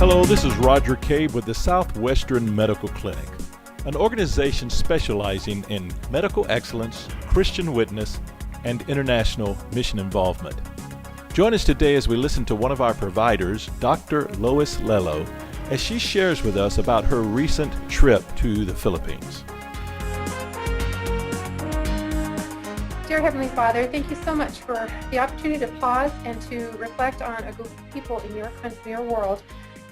Hello, this is Roger Cabe with the Southwestern Medical Clinic, an organization specializing in medical excellence, Christian witness, and international mission involvement. Join us today as we listen to one of our providers, Dr. Lois Lello, as she shares with us about her recent trip to the Philippines. Dear Heavenly Father, thank you so much for the opportunity to pause and to reflect on a group of people in your country, your world,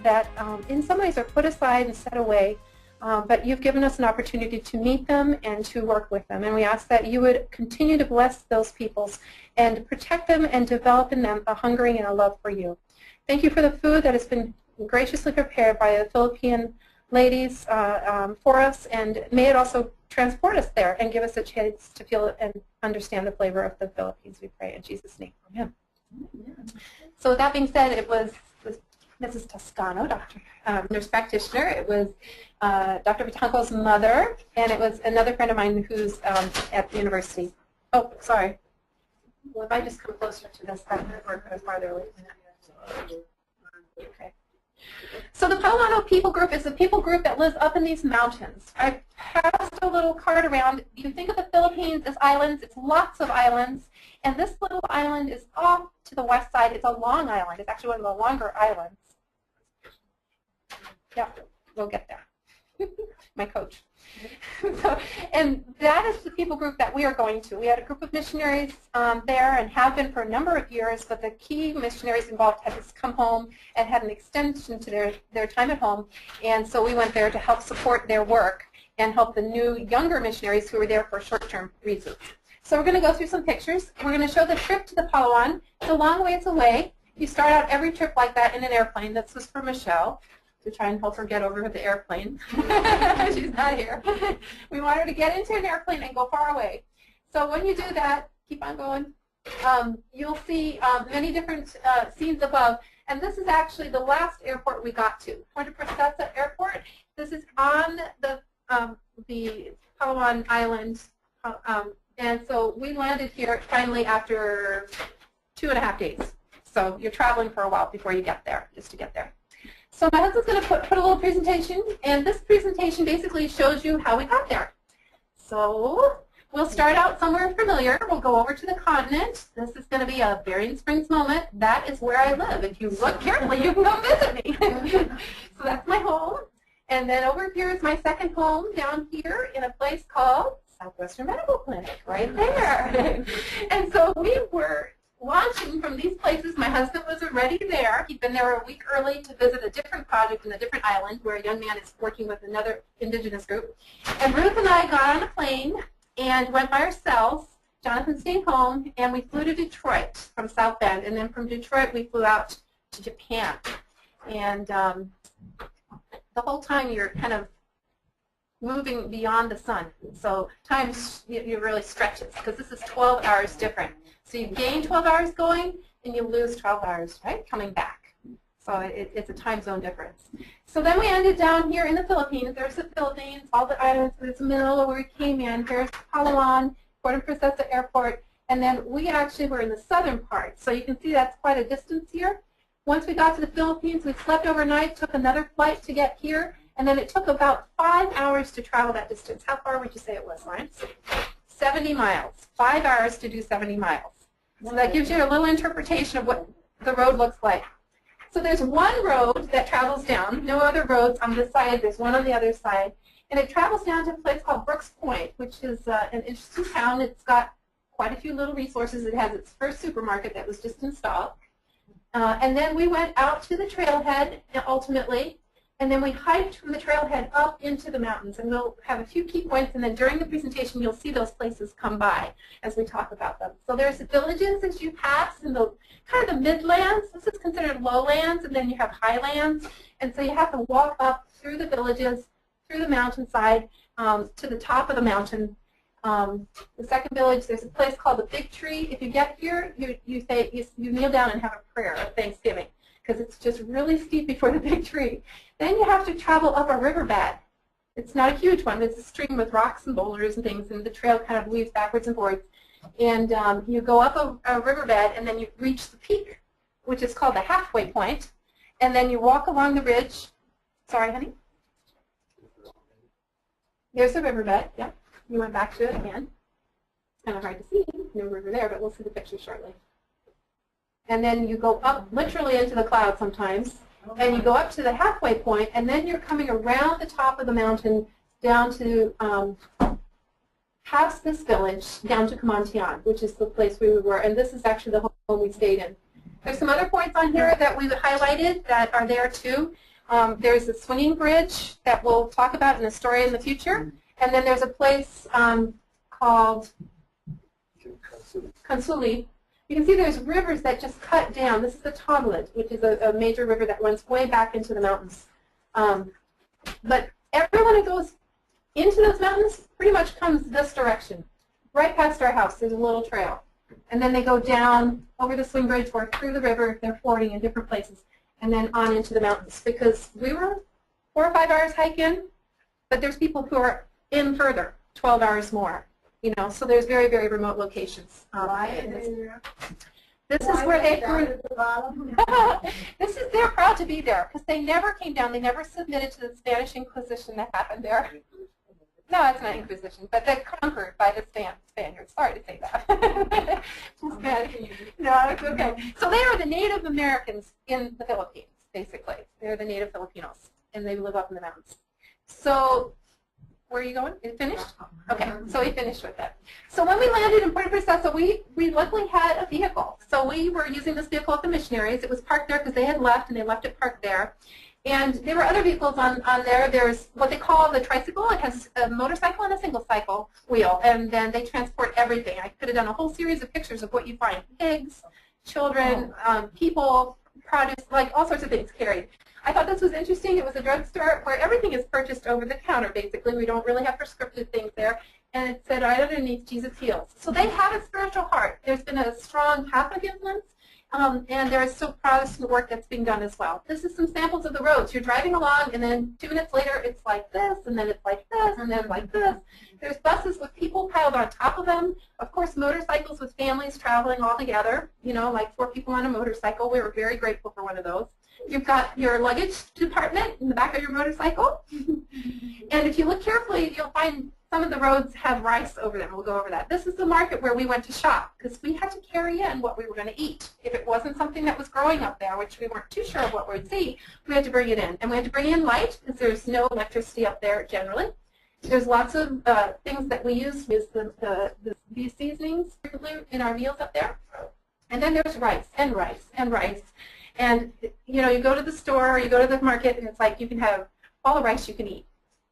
that in some ways are put aside and set away, but you've given us an opportunity to meet them and to work with them. And we ask that you would continue to bless those peoples and protect them and develop in them a hungering and a love for you. Thank you for the food that has been graciously prepared by the Philippine ladies for us, and may it also transport us there and give us a chance to feel and understand the flavor of the Philippines, we pray in Jesus' name. Amen. So with that being said, it was Mrs. Toscano, nurse practitioner. It was Dr. Vitanco's mother, and it was another friend of mine who's at the university. Oh, sorry. Well, if I just come closer to this, that would work farther away. Okay. So the Palomano people group is a people group that lives up in these mountains. I passed a little card around. You think of the Philippines as islands. It's lots of islands. And this little island is off to the west side. It's a long island. It's actually one of the longer islands. Yeah, we'll get there. My coach. And that is the people group that we are going to. We had a group of missionaries there and have been for a number of years, but the key missionaries involved had just come home and had an extension to their time at home. And so we went there to help support their work and help the new, younger missionaries who were there for short-term reasons. So we're going to go through some pictures. We're going to show the trip to the Palawan. It's a long ways away. You start out every trip like that in an airplane. This was for Michelle, to try and help her get over the airplane. She's not here. We want her to get into an airplane and go far away. So when you do that, keep on going, you'll see many different scenes above. And this is actually the last airport we got to, Puerto Princesa Airport. This is on the Palawan Island. And so we landed here finally after 2.5 days. So you're traveling for a while before you get there, just to get there. So my husband's going to put a little presentation, and this presentation basically shows you how we got there. So we'll start out somewhere familiar. We'll go over to the continent. This is going to be a Berrien Springs moment. That is where I live. If you look carefully, you can come visit me. So that's my home. And then over here is my second home down here in a place called Southwestern Medical Clinic, right there. And so we were launching from these places. My husband was already there. He'd been there a week early to visit a different project in a different island where a young man is working with another indigenous group. And Ruth and I got on a plane and went by ourselves. Jonathan stayed home, and we flew to Detroit from South Bend. And then from Detroit, we flew out to Japan. And the whole time you're kind of moving beyond the sun. So time you really stretches, because this is 12 hours different. So you gain 12 hours going, and you lose 12 hours, right, coming back. So it's a time zone difference. So then we ended down here in the Philippines. There's the Philippines, all the islands. There's the middle where we came in. Here's Palawan, Puerto Princesa Airport, and then we actually were in the southern part. So you can see that's quite a distance here. Once we got to the Philippines, we slept overnight, took another flight to get here, and then it took about 5 hours to travel that distance. How far would you say it was, Lawrence? 70 miles. 5 hours to do 70 miles. So that gives you a little interpretation of what the road looks like. So there's one road that travels down, no other roads on this side, there's one on the other side, and it travels down to a place called Brooks Point, which is an interesting town. It's got quite a few little resources. It has its first supermarket that was just installed. And then we went out to the trailhead, ultimately, and then we hiked from the trailhead up into the mountains. And we'll have a few key points, and then during the presentation you'll see those places come by as we talk about them. So there's the villages as you pass in the kind of the midlands. This is considered lowlands, and then you have highlands. And so you have to walk up through the villages, through the mountainside, to the top of the mountain. The second village, there's a place called the Big Tree. If you get here, you kneel down and have a prayer of thanksgiving, because it's just really steep before the Big Tree. Then you have to travel up a riverbed. It's not a huge one. It's a stream with rocks and boulders and things, and the trail kind of weaves backwards and forwards. And you go up a riverbed, and then you reach the peak, which is called the halfway point. and then you walk along the ridge. Sorry, honey? There's the riverbed, yep. You went back to it again. It's kind of hard to see, no river there, but we'll see the picture shortly. And then you go up literally into the clouds sometimes, and you go up to the halfway point, and then you're coming around the top of the mountain down to past this village, down to Camontian, which is the place we were, and this is actually the home we stayed in. There's some other points on here that we've highlighted that are there too. There's a swinging bridge that we'll talk about in a story in the future, and then there's a place called Consuli. You can see there's rivers that just cut down. This is the Tonlid, which is a major river that runs way back into the mountains. But everyone who goes into those mountains pretty much comes this direction. Right past our house, there's a little trail. And then they go down over the swing bridge or through the river if they're fording in different places, and then on into the mountains. Because we were 4 or 5 hours hike in, but there's people who are in further, 12 hours more. You know, so there's very, very remote locations. This is where they were. They're proud to be there because they never came down. They never submitted to the Spanish Inquisition that happened there. No, it's not Inquisition, but they're conquered by the Spaniards. Sorry to say that. No, it's okay. So they are the Native Americans in the Philippines, basically. They're the Native Filipinos, and they live up in the mountains. So where are you going? Is it finished? Okay, so we finished with that. So when we landed in Puerto Princesa, we luckily had a vehicle. So we were using this vehicle with the missionaries. It was parked there because they had left, and they left it parked there. And there were other vehicles on there. There's what they call the tricycle. It has a motorcycle and a single cycle wheel, and then they transport everything. I could have done a whole series of pictures of what you find. Pigs, children, people, produce, like all sorts of things carried. I thought this was interesting. It was a drugstore where everything is purchased over the counter, basically. We don't really have prescriptive things there. And it said, right underneath, Jesus heals. So they have a spiritual heart. There's been a strong Catholic influence, and there is still Protestant work that's being done as well. This is some samples of the roads. You're driving along, and then 2 minutes later, it's like this, and then it's like this, and then like this. There's buses with people piled on top of them. Of course, motorcycles with families traveling all together, you know, like 4 people on a motorcycle. We were very grateful for one of those. You've got your luggage department in the back of your motorcycle. And if you look carefully, you'll find some of the roads have rice over them. We'll go over that. This is the market where we went to shop because we had to carry in what we were going to eat. If it wasn't something that was growing up there, which we weren't too sure of what we'd see, we had to bring it in. And we had to bring in light because there's no electricity up there generally. There's lots of things that we use. We use the beef seasonings in our meals up there. And then there's rice and rice and rice. And, you know, you go to the store or you go to the market, and it's like you can have all the rice you can eat.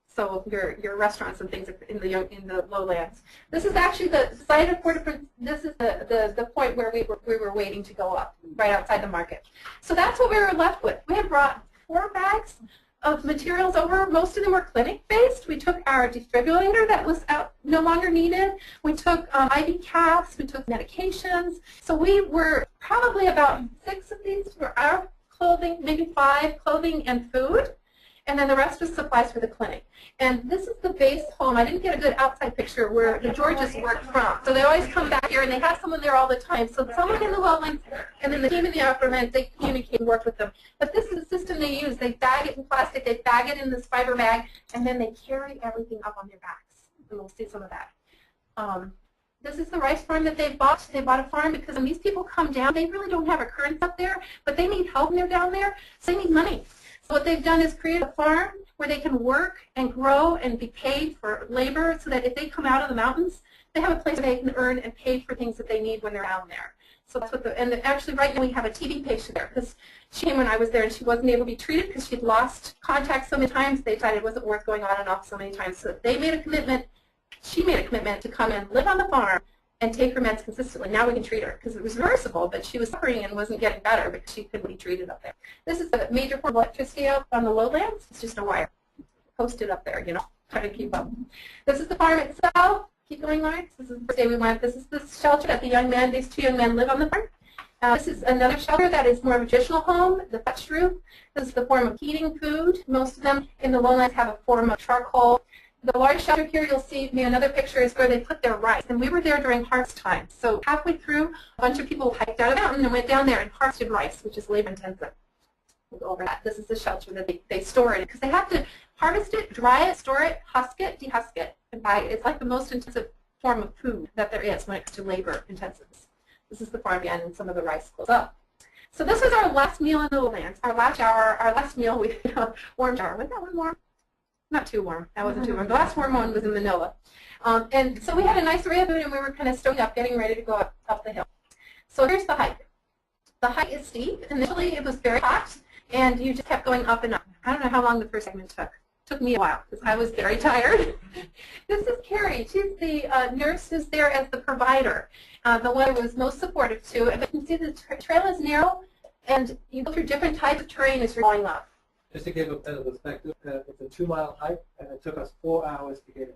So your restaurants and things in the lowlands. This is actually the site of Puerto Princesa. This is the point where we were waiting to go up, right outside the market. So that's what we were left with. We had brought 4 bags of materials over. Most of them were clinic-based. We took our defibrillator that was no longer needed. We took IV caps. We took medications. So we were probably about 6 of these for our clothing, maybe 5, clothing and food. And then the rest was supplies for the clinic. And this is the base home. I didn't get a good outside picture where the Georges worked from. So they always come back here, and they have someone there all the time. So someone in the lowlands, and then the team in the upper lands, they communicate and work with them. But this is the system they use. They bag it in plastic. They bag it in this fiber bag, and then they carry everything up on their backs. And we'll see some of that. This is the rice farm that they bought. They bought a farm because when these people come down, they really don't have a current up there, but they need help when they're down there, so they need money. So what they've done is create a farm where they can work and grow and be paid for labor so that if they come out of the mountains, they have a place where they can earn and pay for things that they need when they're down there. So that's what and actually right now we have a TB patient there because she came when I was there and she wasn't able to be treated because she'd lost contact so many times. They decided it wasn't worth going on and off so many times. So they made a commitment, she made a commitment to come and live on the farm and take her meds consistently. Now we can treat her because it was reversible, but she was suffering and wasn't getting better because she couldn't be treated up there. This is a major form of electricity up on the lowlands. It's just a wire posted up there, you know, trying to keep up. This is the farm itself. Keep going, Lawrence. This is the first day we went. This is the shelter that these 2 young men live on the farm. This is another shelter that is more of a traditional home, the thatched roof. This is the form of heating food. Most of them in the lowlands have a form of charcoal. The large shelter here, you'll see me another picture, is where they put their rice. And we were there during harvest time. So halfway through, a bunch of people hiked out of the mountain and went down there and harvested rice, which is labor intensive. We'll go over that. This is the shelter that they store it in because they have to harvest it, dry it, store it, husk it, dehusk it, and buy it. It's like the most intensive form of food that there is when it comes to labor intensive. This is the farmland and some of the rice goes up. So this was our last meal in the lowlands, our last shower, our last meal. We had a warm shower. Was that one warm? Not too warm. That wasn't too warm. The last warm one was in Manila. And so we had a nice array of food, and we were kind of stoking up, getting ready to go up the hill. So here's the hike. The hike is steep. Initially, it was very hot, and you just kept going up and up. I don't know how long the first segment took. It took me a while because I was very tired. This is Carrie. She's the nurse who's there as the provider, the one who was most supportive to. But you can see the trail is narrow, and you go through different types of terrain as you're going up. Just to give a bit of perspective, it's a 2-mile hike, and it took us 4 hours to get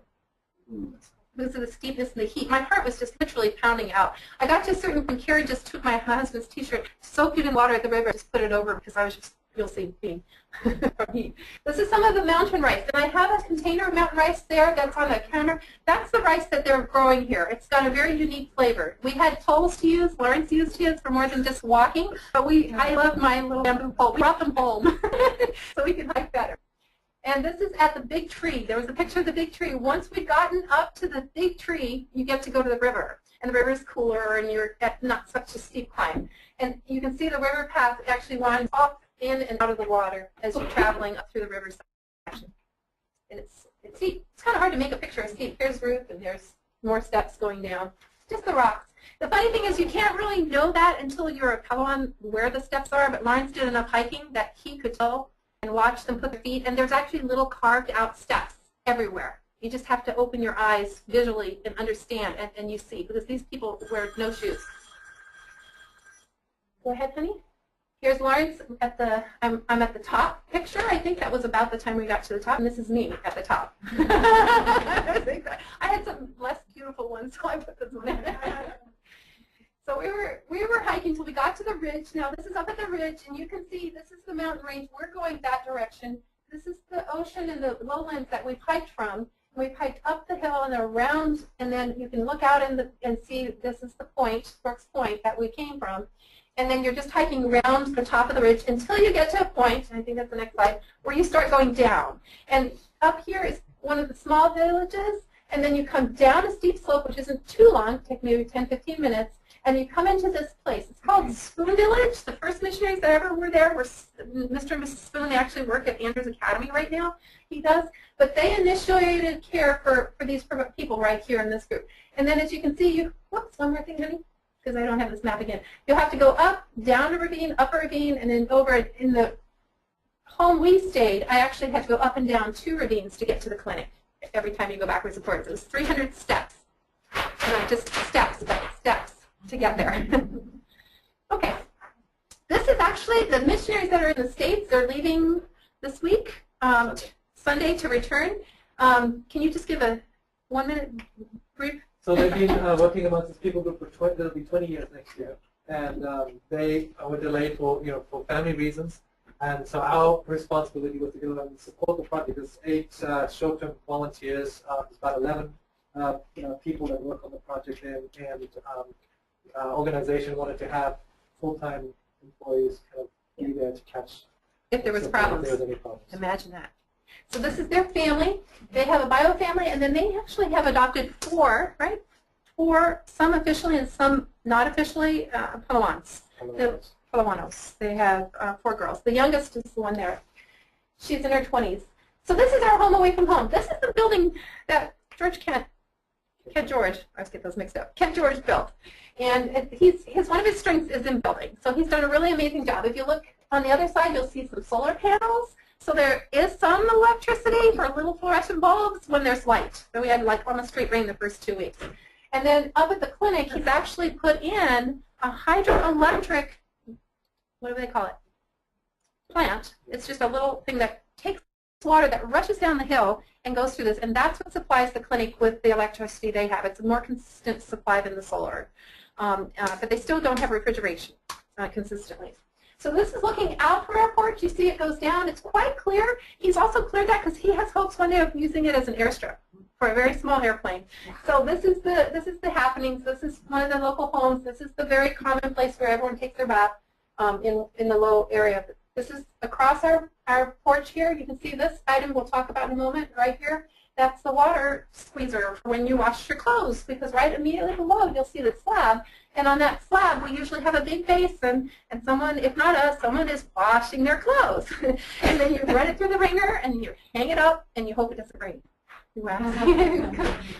in. Because of the steepness and the heat, my heart was just literally pounding out. I got to a certain point, Carrie just took my husband's T-shirt, soaked it in water at the river, just put it over because I was just, you'll see, being from heat. This is some of the mountain rice, and I have a container of mountain rice there that's on the counter. That's the rice that they're growing here. It's got a very unique flavor. We had poles to use. Lawrence used his for more than just walking, but I love my little bamboo pole. We brought them home so we could hike better. And this is at the big tree. There was a picture of the big tree. Once we'd gotten up to the big tree, you get to go to the river. And the river is cooler, and you're at not such a steep climb. And you can see the river path actually winds off in and out of the water as you're traveling up through the river section. And it's steep. It's kind of hard to make a picture of steep. Here's Ruth, and there's more steps going down. Just the rocks. The funny thing is you can't really know that until you're a Padawan where the steps are, but Lawrence did enough hiking that he could tell and watch them put their feet, and there's actually little carved out steps everywhere. You just have to open your eyes visually and understand, and you see, because these people wear no shoes. Go ahead, honey. Here's Lawrence at the, I'm at the top picture. I think that was about the time we got to the top, and this is me at the top. I had some less beautiful ones, so I put this one in. So we were hiking until we got to the ridge. Now this is up at the ridge, and you can see this is the mountain range. We're going that direction. This is the ocean and the lowlands that we've hiked from. We've hiked up the hill and around, and then you can look out and see this is the point, Brooks Point, that we came from. And then you're just hiking around the top of the ridge until you get to a point, and I think that's the next slide, where you start going down. And up here is one of the small villages, and then you come down a steep slope, which isn't too long, take maybe 10, 15 minutes, and you come into this place. It's called Spoon Village. The first missionaries that ever were there were Mr. and Mrs. Spoon. They actually work at Andrews Academy right now. He does. But they initiated care for these people right here in this group. And then as you can see, whoops, one more thing, honey, because I don't have this map again. You'll have to go up, down a ravine, up a ravine, and then over in the home we stayed, I actually had to go up and down 2 ravines to get to the clinic every time you go backwards and forwards. It was 300 steps. Not just steps, but steps to get there. Okay. This is actually the missionaries that are in the States. They're leaving this week, Sunday, to return. Can you just give a 1-minute brief? So they've been working amongst this people group for they'll be 20 years next year, and they were delayed for for family reasons. And so our responsibility was to go and support the project. There's 8 short-term volunteers. There's about 11 people that work on the project, and organization wanted to have full-time employees kind of be there to catch if there was problems. If there was any problems. Imagine that. So this is their family. They have a bio family, and then they actually have adopted 4, right? 4, some officially and some not officially, Padawans. Padawanos. They have 4 girls. The youngest is the one there. She's in her 20s. So this is our home away from home. This is the building that Kent George, I always get those mixed up, Kent George built. And one of his strengths is in building. So he's done a really amazing job. If you look on the other side, you'll see some solar panels. So there is some electricity for little fluorescent bulbs when there's light. So we had like almost straight rain the first 2 weeks. And then up at the clinic, he's actually put in a hydroelectric, what do they call it, plant. It's just a little thing that takes water that rushes down the hill and goes through this. And that's what supplies the clinic with the electricity they have. It's a more consistent supply than the solar. But they still don't have refrigeration consistently. So this is looking out from our porch. You see it goes down. It's quite clear. He's also cleared that because he has hopes one day of using it as an airstrip for a very small airplane. So this is the happenings. This is one of the local homes. This is the very common place where everyone takes their bath in the low area This is across our porch here. You can see this item we'll talk about in a moment right here. That's the water squeezer for when you wash your clothes, because right immediately below you'll see the slab. And on that slab we usually have a big basin, and someone, if not us, someone is washing their clothes. And then you run it through the wringer and you hang it up and you hope it doesn't rain.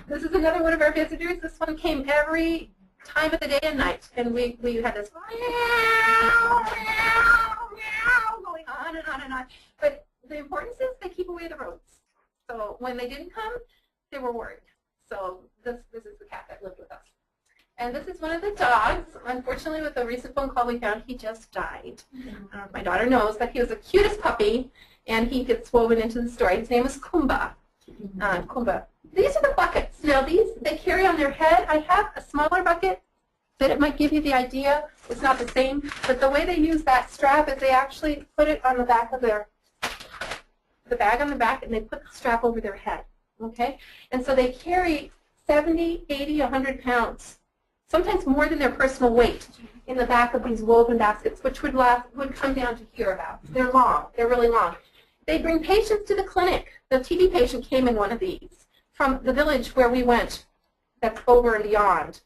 This is another one of our visitors. This one came every time of the day and night, and we had this meow, meow, meow going on and on and on. But the importance is they keep away the rodents. So when they didn't come, they were worried. So this is the cat that lived with us. And this is one of the dogs. Unfortunately, with a recent phone call we found, he just died. My daughter knows that he was the cutest puppy, and he gets woven into the story. His name is Kumba. Kumba. These are the buckets. Now these they carry on their head. I have a smaller bucket, but it might give you the idea. It's not the same, but the way they use that strap is they actually put it on the back of the bag on the back, and they put the strap over their head. Okay, and so they carry 70, 80, 100 pounds, sometimes more than their personal weight, in the back of these woven baskets, which would come down to here about. They're long. They're really long. They bring patients to the clinic. The TB patient came in one of these from the village where we went. That's over and beyond.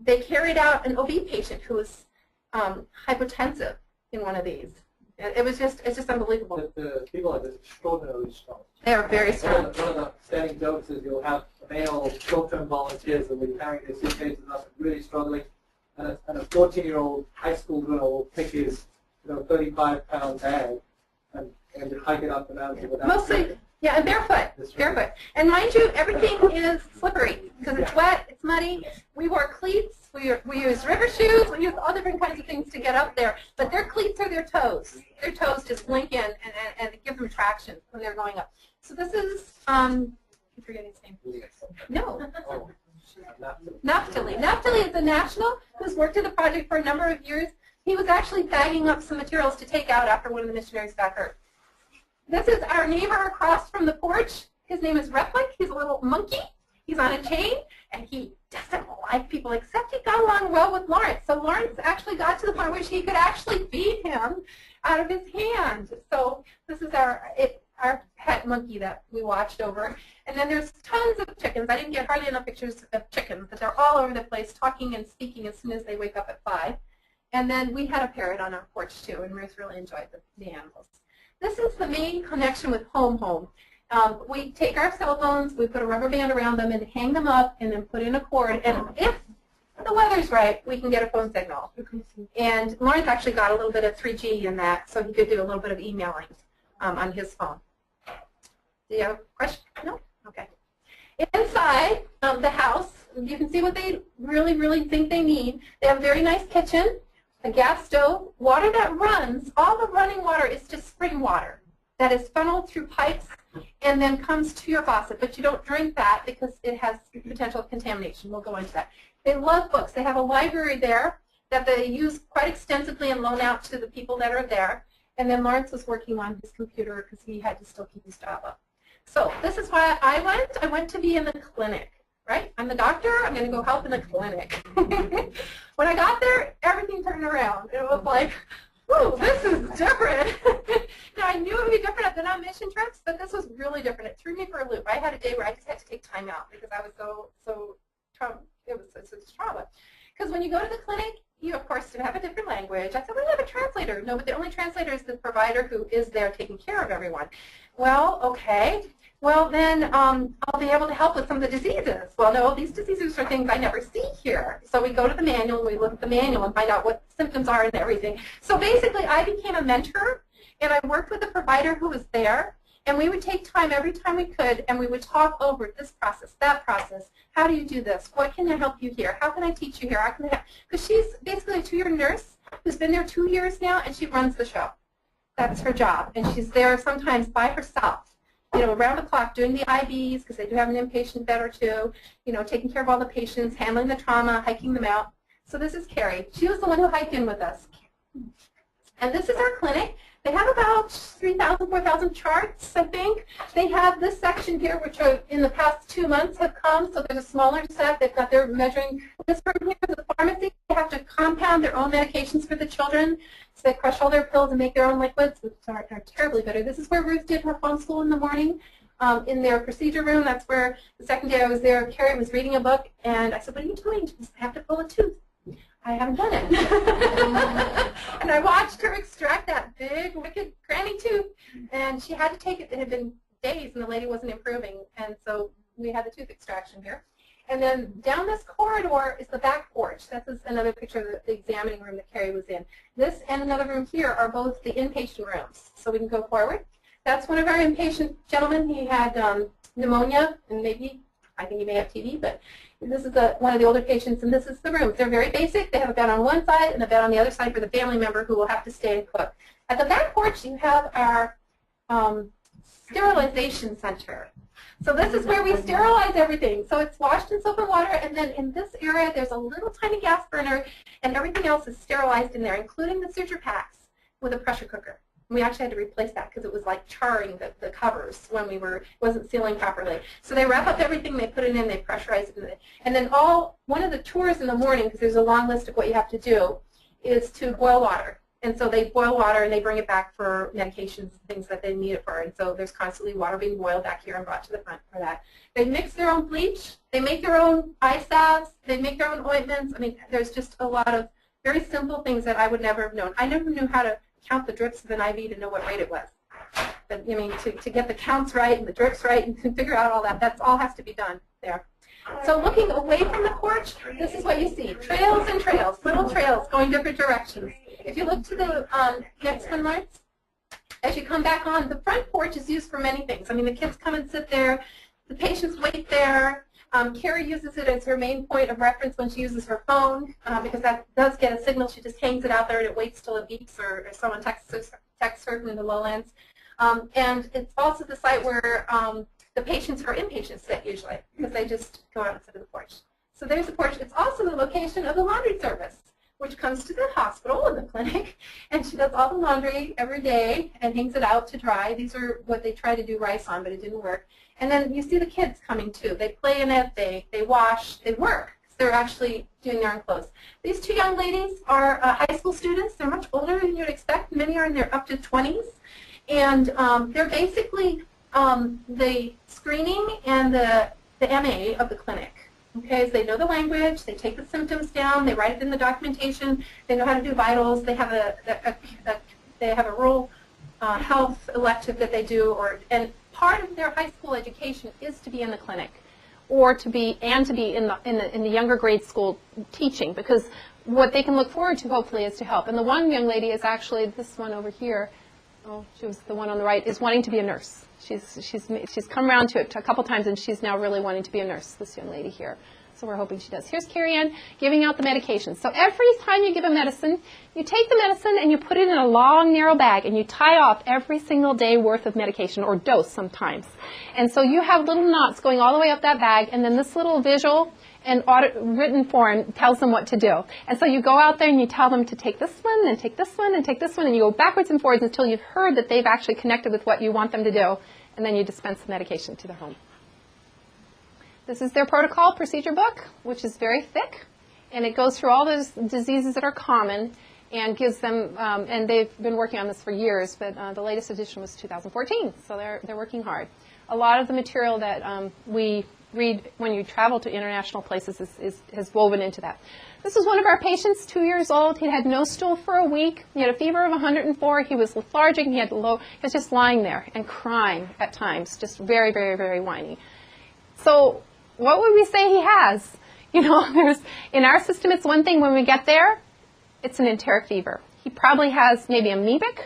They carried out an OB patient who was hypotensive in one of these. It's just unbelievable. The people are just extraordinarily strong. They are very strong. One of the standing jokes is you'll have male short-term volunteers that will be carrying their suitcases up and really struggling, and a 14-year-old high school girl will pick his 35-pound bag and hike it up the mountain without. Mostly, yeah, and barefoot. Barefoot. And mind you, everything is slippery because it's wet, it's muddy. We wore cleats. We use river shoes. We use all different kinds of things to get up there. But their cleats are their toes. Their toes just link in and give them traction when they're going up. So this is, I'm forgetting his name. No. Naftali. Naftali is a national who's worked in the project for a number of years. He was actually bagging up some materials to take out after one of the missionaries got hurt. This is our neighbor across from the porch. His name is Replik. He's a little monkey. He's on a chain, and he doesn't like people, except he got along well with Lawrence. So Lawrence actually got to the point where he could actually feed him out of his hand. So this is our pet monkey that we watched over. And then there's tons of chickens. I didn't get hardly enough pictures of chickens, but they're all over the place talking and speaking as soon as they wake up at 5. And then we had a parrot on our porch, too, and Ruth really enjoyed the animals. This is the main connection with home. We take our cell phones, we put a rubber band around them and hang them up and then put in a cord. And if the weather's right, we can get a phone signal. And Lawrence actually got a little bit of 3G in that, so he could do a little bit of emailing on his phone. Do you have a question? No? Okay. Inside the house, you can see what they really, really think they need. They have a very nice kitchen, a gas stove, water that runs. All the running water is just spring water that is funneled through pipes and then comes to your faucet. But you don't drink that because it has potential contamination. We'll go into that. They love books. They have a library there that they use quite extensively and loan out to the people that are there. And then Lawrence was working on his computer because he had to still keep his job up. So this is why I went. I went to be in the clinic. Right? I'm the doctor. I'm going to go help in the clinic. When I got there, everything turned around. It was like, whoa, this is different. Now, I knew it would be different at the non-mission trips, but this was really different. It threw me for a loop. I had a day where I just had to take time out because I was so trauma. It was trauma. Because when you go to the clinic, you, of course, have a different language. I said, we have a translator. No, but the only translator is the provider who is there taking care of everyone. Well, okay. Well, then I'll be able to help with some of the diseases. Well, no, these diseases are things I never see here. So we go to the manual, and we look at the manual and find out what symptoms are and everything. So basically, I became a mentor, and I worked with the provider who was there, and we would take time every time we could, and we would talk over this process, that process. How do you do this? What can I help you here? How can I teach you here? How can I help? Because she's basically a 2-year nurse who's been there 2 years now, and she runs the show. That's her job, and she's there sometimes by herself. Around the clock doing the IVs because they do have an inpatient bed or two, taking care of all the patients, handling the trauma, hiking them out. So this is Carrie. She was the one who hiked in with us. And this is our clinic. They have about 3,000, 4,000 charts, I think. They have this section here, which are in the past 2 months have come, so there's a smaller set. They've got their measuring. This room here is a pharmacy. They have to compound their own medications for the children. So they crush all their pills and make their own liquids, which are terribly bitter. This is where Ruth did her phone school in the morning. In their procedure room, that's where the second day I was there, Carrie was reading a book, and I said, what are you doing? She said, I have to pull a tooth. I haven't done it. And I watched her extract that big, wicked granny tooth, and she had to take it. It had been days, and the lady wasn't improving, and so we had the tooth extraction here. And then down this corridor is the back porch. That's another picture of the examining room that Carrie was in. This and another room here are both the inpatient rooms. So we can go forward. That's one of our inpatient gentlemen. He had pneumonia, and maybe, I think he may have TB, but this is one of the older patients, and this is the room. They're very basic. They have a bed on one side and a bed on the other side for the family member who will have to stay and cook. At the back porch, you have our sterilization center. So this is where we sterilize everything. So it's washed in soap and water, and then in this area, there's a little tiny gas burner, and everything else is sterilized in there, including the suture packs with a pressure cooker. We actually had to replace that because it was like charring the covers when wasn't sealing properly. So they wrap up everything, they put it in, they pressurize it, and then one of the tours in the morning, because there's a long list of what you have to do, is to boil water. And so they boil water and they bring it back for medications and things that they need it for. And so there's constantly water being boiled back here and brought to the front for that. They mix their own bleach. They make their own eye salves. They make their own ointments. I mean, there's just a lot of very simple things that I would never have known. I never knew how to count the drips of an IV to know what rate it was. But I mean, to get the counts right and the drips right and to figure out all that, that's all has to be done there. So looking away from the porch, this is what you see. Trails and trails, little trails going different directions. If you look to the next one, right, as you come back on, the front porch is used for many things. I mean, the kids come and sit there. The patients wait there. Carrie uses it as her main point of reference when she uses her phone because that does get a signal. She just hangs it out there and it waits till it beeps or someone texts her from the lowlands. And it's also the site where the patients or inpatients sit usually because they just go out and sit on the porch. So there's the porch. It's also the location of the laundry service, which comes to the hospital and the clinic, and she does all the laundry every day and hangs it out to dry. These are what they try to do rice on, but it didn't work. And then you see the kids coming too. They play in it, they wash, they work. They're actually doing their own clothes. These two young ladies are high school students. They're much older than you'd expect. Many are in their up to 20s. And they're basically the screening and the MA of the clinic. Okay, so they know the language, they take the symptoms down, they write it in the documentation, they know how to do vitals, they have a rural health elective that they do, and part of their high school education is to be in the clinic, or to be in the younger grade school teaching, because what they can look forward to hopefully is to help. And the one young lady is actually this one over here. Oh, she was the one on the right, is wanting to be a nurse. She's come around to it a couple times, and she's now really wanting to be a nurse, this young lady here. So we're hoping she does. Here's Carrie Ann giving out the medication. So every time you give a medicine, you take the medicine and you put it in a long, narrow bag, and you tie off every single day worth of medication, or dose sometimes. And so you have little knots going all the way up that bag, and then this little visual and written form tells them what to do. And so you go out there and you tell them to take this one, and take this one, and take this one, and you go backwards and forwards until you've heard that they've actually connected with what you want them to do, and then you dispense the medication to their home. This is their protocol procedure book, which is very thick, and it goes through all those diseases that are common and gives them, and they've been working on this for years, but the latest edition was 2014, so they're working hard. A lot of the material that we read when you travel to international places is woven into that. This is one of our patients, 2 years old. He had no stool for a week. He had a fever of 104. He was lethargic. He was just lying there and crying at times, just very, very, very whiny. So what would we say he has? You know, in our system, it's one thing. When we get there, it's an enteric fever. He probably has maybe amoebic,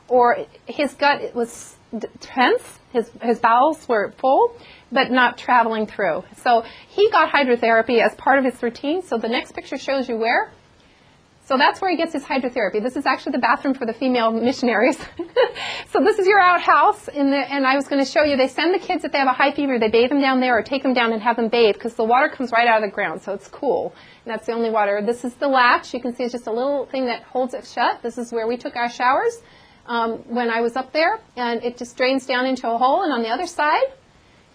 or his gut was tense. His bowels were full, but not traveling through. So he got hydrotherapy as part of his routine. So the next picture shows you where. So that's where he gets his hydrotherapy. This is actually the bathroom for the female missionaries. So this is your outhouse, and I was going to show you, they send the kids, if they have a high fever, they bathe them down there or take them down and have them bathe, because the water comes right out of the ground, so it's cool. And that's the only water. This is the latch. You can see it's just a little thing that holds it shut. This is where we took our showers. when I was up there, and it just drains down into a hole, and on the other side,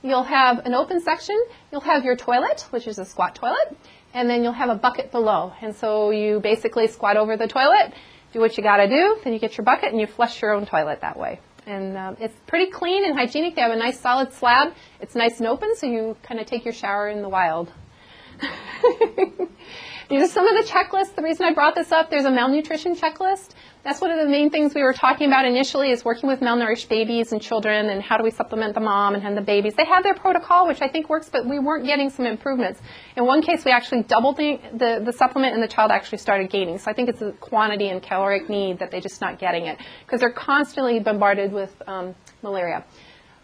you'll have an open section. You'll have your toilet, which is a squat toilet, and then you'll have a bucket below. And so you basically squat over the toilet, do what you got to do, then you get your bucket and you flush your own toilet that way. And it's pretty clean and hygienic. They have a nice solid slab. It's nice and open, so you kind of take your shower in the wild. These are some of the checklists. The reason I brought this up, there's a malnutrition checklist. That's one of the main things we were talking about initially, is working with malnourished babies and children, and how do we supplement the mom and the babies. They have their protocol, which I think works, but we weren't getting some improvements. In one case, we actually doubled the supplement, and the child actually started gaining. So I think it's a quantity and caloric need that they're just not getting it, because they're constantly bombarded with malaria.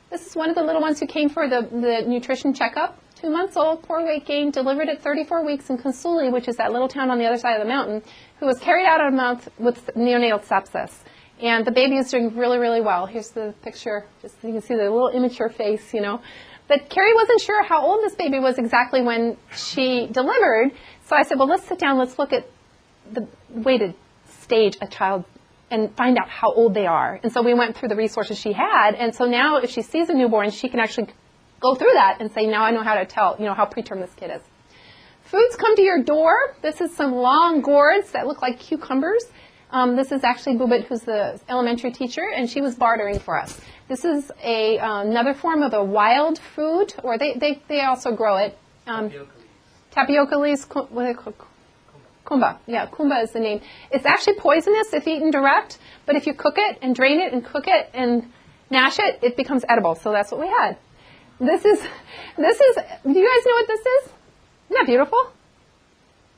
This is one of the little ones who came for the nutrition checkup. 2 months old, poor weight gain, delivered at 34 weeks in Consuli, which is that little town on the other side of the mountain, who was carried out of a month with neonatal sepsis. And the baby is doing really, really well. Here's the picture, just so you can see the little immature face, you know. But Carrie wasn't sure how old this baby was exactly when she delivered, so I said, well, let's sit down, let's look at the way to stage a child and find out how old they are. And so we went through the resources she had, and so now if she sees a newborn, she can actually go through that and say, now I know how to tell, you know, how preterm this kid is. Foods come to your door. This is some long gourds that look like cucumbers. This is actually Bubit, who's the elementary teacher, and she was bartering for us. This is another form of a wild food, or they also grow it. Tapioca leaves, kumba. Yeah, kumba is the name. It's actually poisonous if eaten direct, but if you cook it and drain it and cook it and mash it, it becomes edible. So that's what we had. This is, do you guys know what this is? Isn't that beautiful?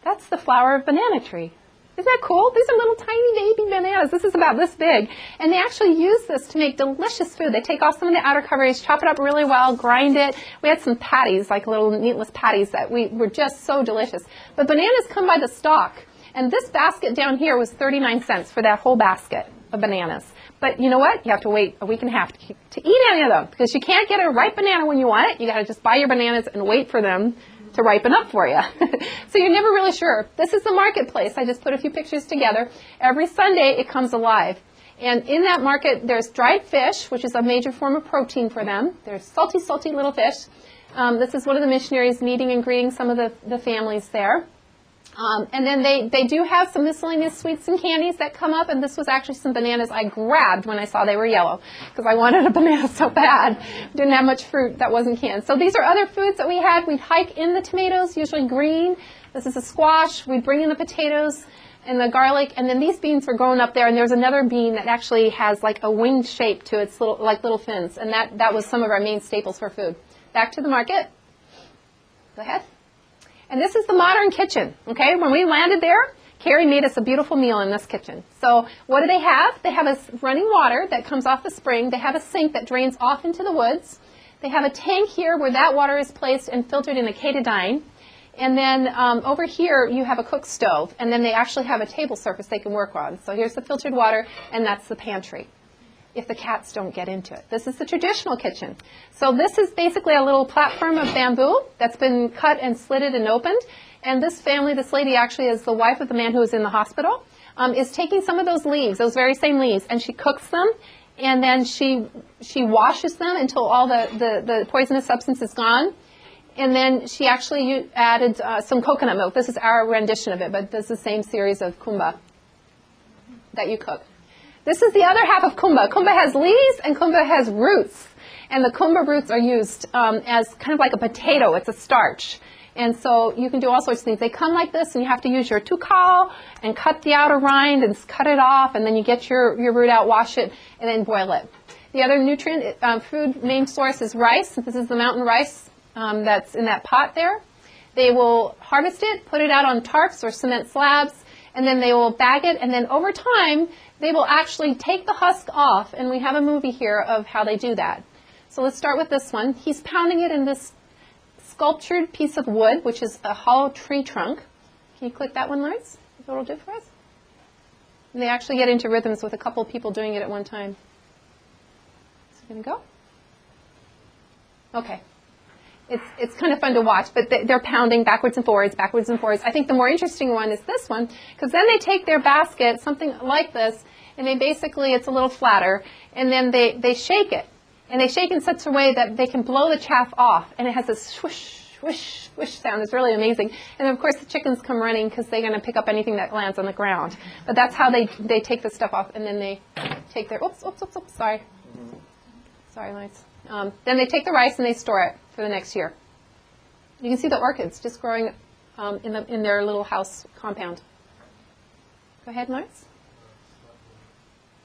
That's the flower of banana tree. Isn't that cool? These are little tiny baby bananas. This is about this big. And they actually use this to make delicious food. They take off some of the outer coverage, chop it up really well, grind it. We had some patties, like little meatless patties that were just so delicious. But bananas come by the stalk. And this basket down here was 39 cents for that whole basket of bananas. But you know what? You have to wait a week and a half to eat any of them, because you can't get a ripe banana when you want it. You got to just buy your bananas and wait for them to ripen up for you. So you're never really sure. This is the marketplace. I just put a few pictures together. Every Sunday it comes alive. And in that market there's dried fish, which is a major form of protein for them. There's salty, salty little fish. This is one of the missionaries meeting and greeting some of the families there. And then they do have some miscellaneous sweets and candies that come up, and this was actually some bananas I grabbed when I saw they were yellow, because I wanted a banana so bad. Didn't have much fruit that wasn't canned. So these are other foods that we had. We'd hike in the tomatoes, usually green. This is a squash. We'd bring in the potatoes and the garlic, and then these beans were growing up there, and there's another bean that actually has like a winged shape to its little fins, and that was some of our main staples for food. Back to the market. Go ahead. And this is the modern kitchen, okay? When we landed there, Carrie made us a beautiful meal in this kitchen. So what do they have? They have a running water that comes off the spring. They have a sink that drains off into the woods. They have a tank here where that water is placed and filtered in a ketidine. And then over here, you have a cook stove. And then they actually have a table surface they can work on. So here's the filtered water, and that's the pantry, if the cats don't get into it. This is the traditional kitchen. So this is basically a little platform of bamboo that's been cut and slitted and opened. And this family, this lady actually is the wife of the man who was in the hospital, is taking some of those leaves, those very same leaves, and she cooks them, and then she washes them until all the poisonous substance is gone. And then she actually added some coconut milk. This is our rendition of it, but this is the same series of kumba that you cook. This is the other half of kumba. Kumba has leaves and kumba has roots. And the kumba roots are used as kind of like a potato. It's a starch. And so you can do all sorts of things. They come like this, and you have to use your tukao and cut the outer rind and cut it off, and then you get your root out, wash it, and then boil it. The other nutrient food main source is rice. This is the mountain rice that's in that pot there. They will harvest it, put it out on tarps or cement slabs, and then they will bag it, and then over time, they will actually take the husk off, and we have a movie here of how they do that. So let's start with this one. He's pounding it in this sculptured piece of wood, which is a hollow tree trunk. Can you click that one, Lois? What it'll do for us? And they actually get into rhythms with a couple of people doing it at one time. Is it going to go? Okay. It's kind of fun to watch, but they're pounding backwards and forwards, backwards and forwards. I think the more interesting one is this one, because then they take their basket, something like this, And they basically, it's a little flatter, and then they shake it. And they shake in such a way that they can blow the chaff off, and it has this swoosh, swoosh, swoosh sound. It's really amazing. And of course the chickens come running because they're going to pick up anything that lands on the ground. But that's how they take the stuff off, and then they take their, oops, sorry. Sorry, Lawrence. Then they take the rice and they store it for the next year. You can see the orchids just growing in their little house compound. Go ahead, Lawrence.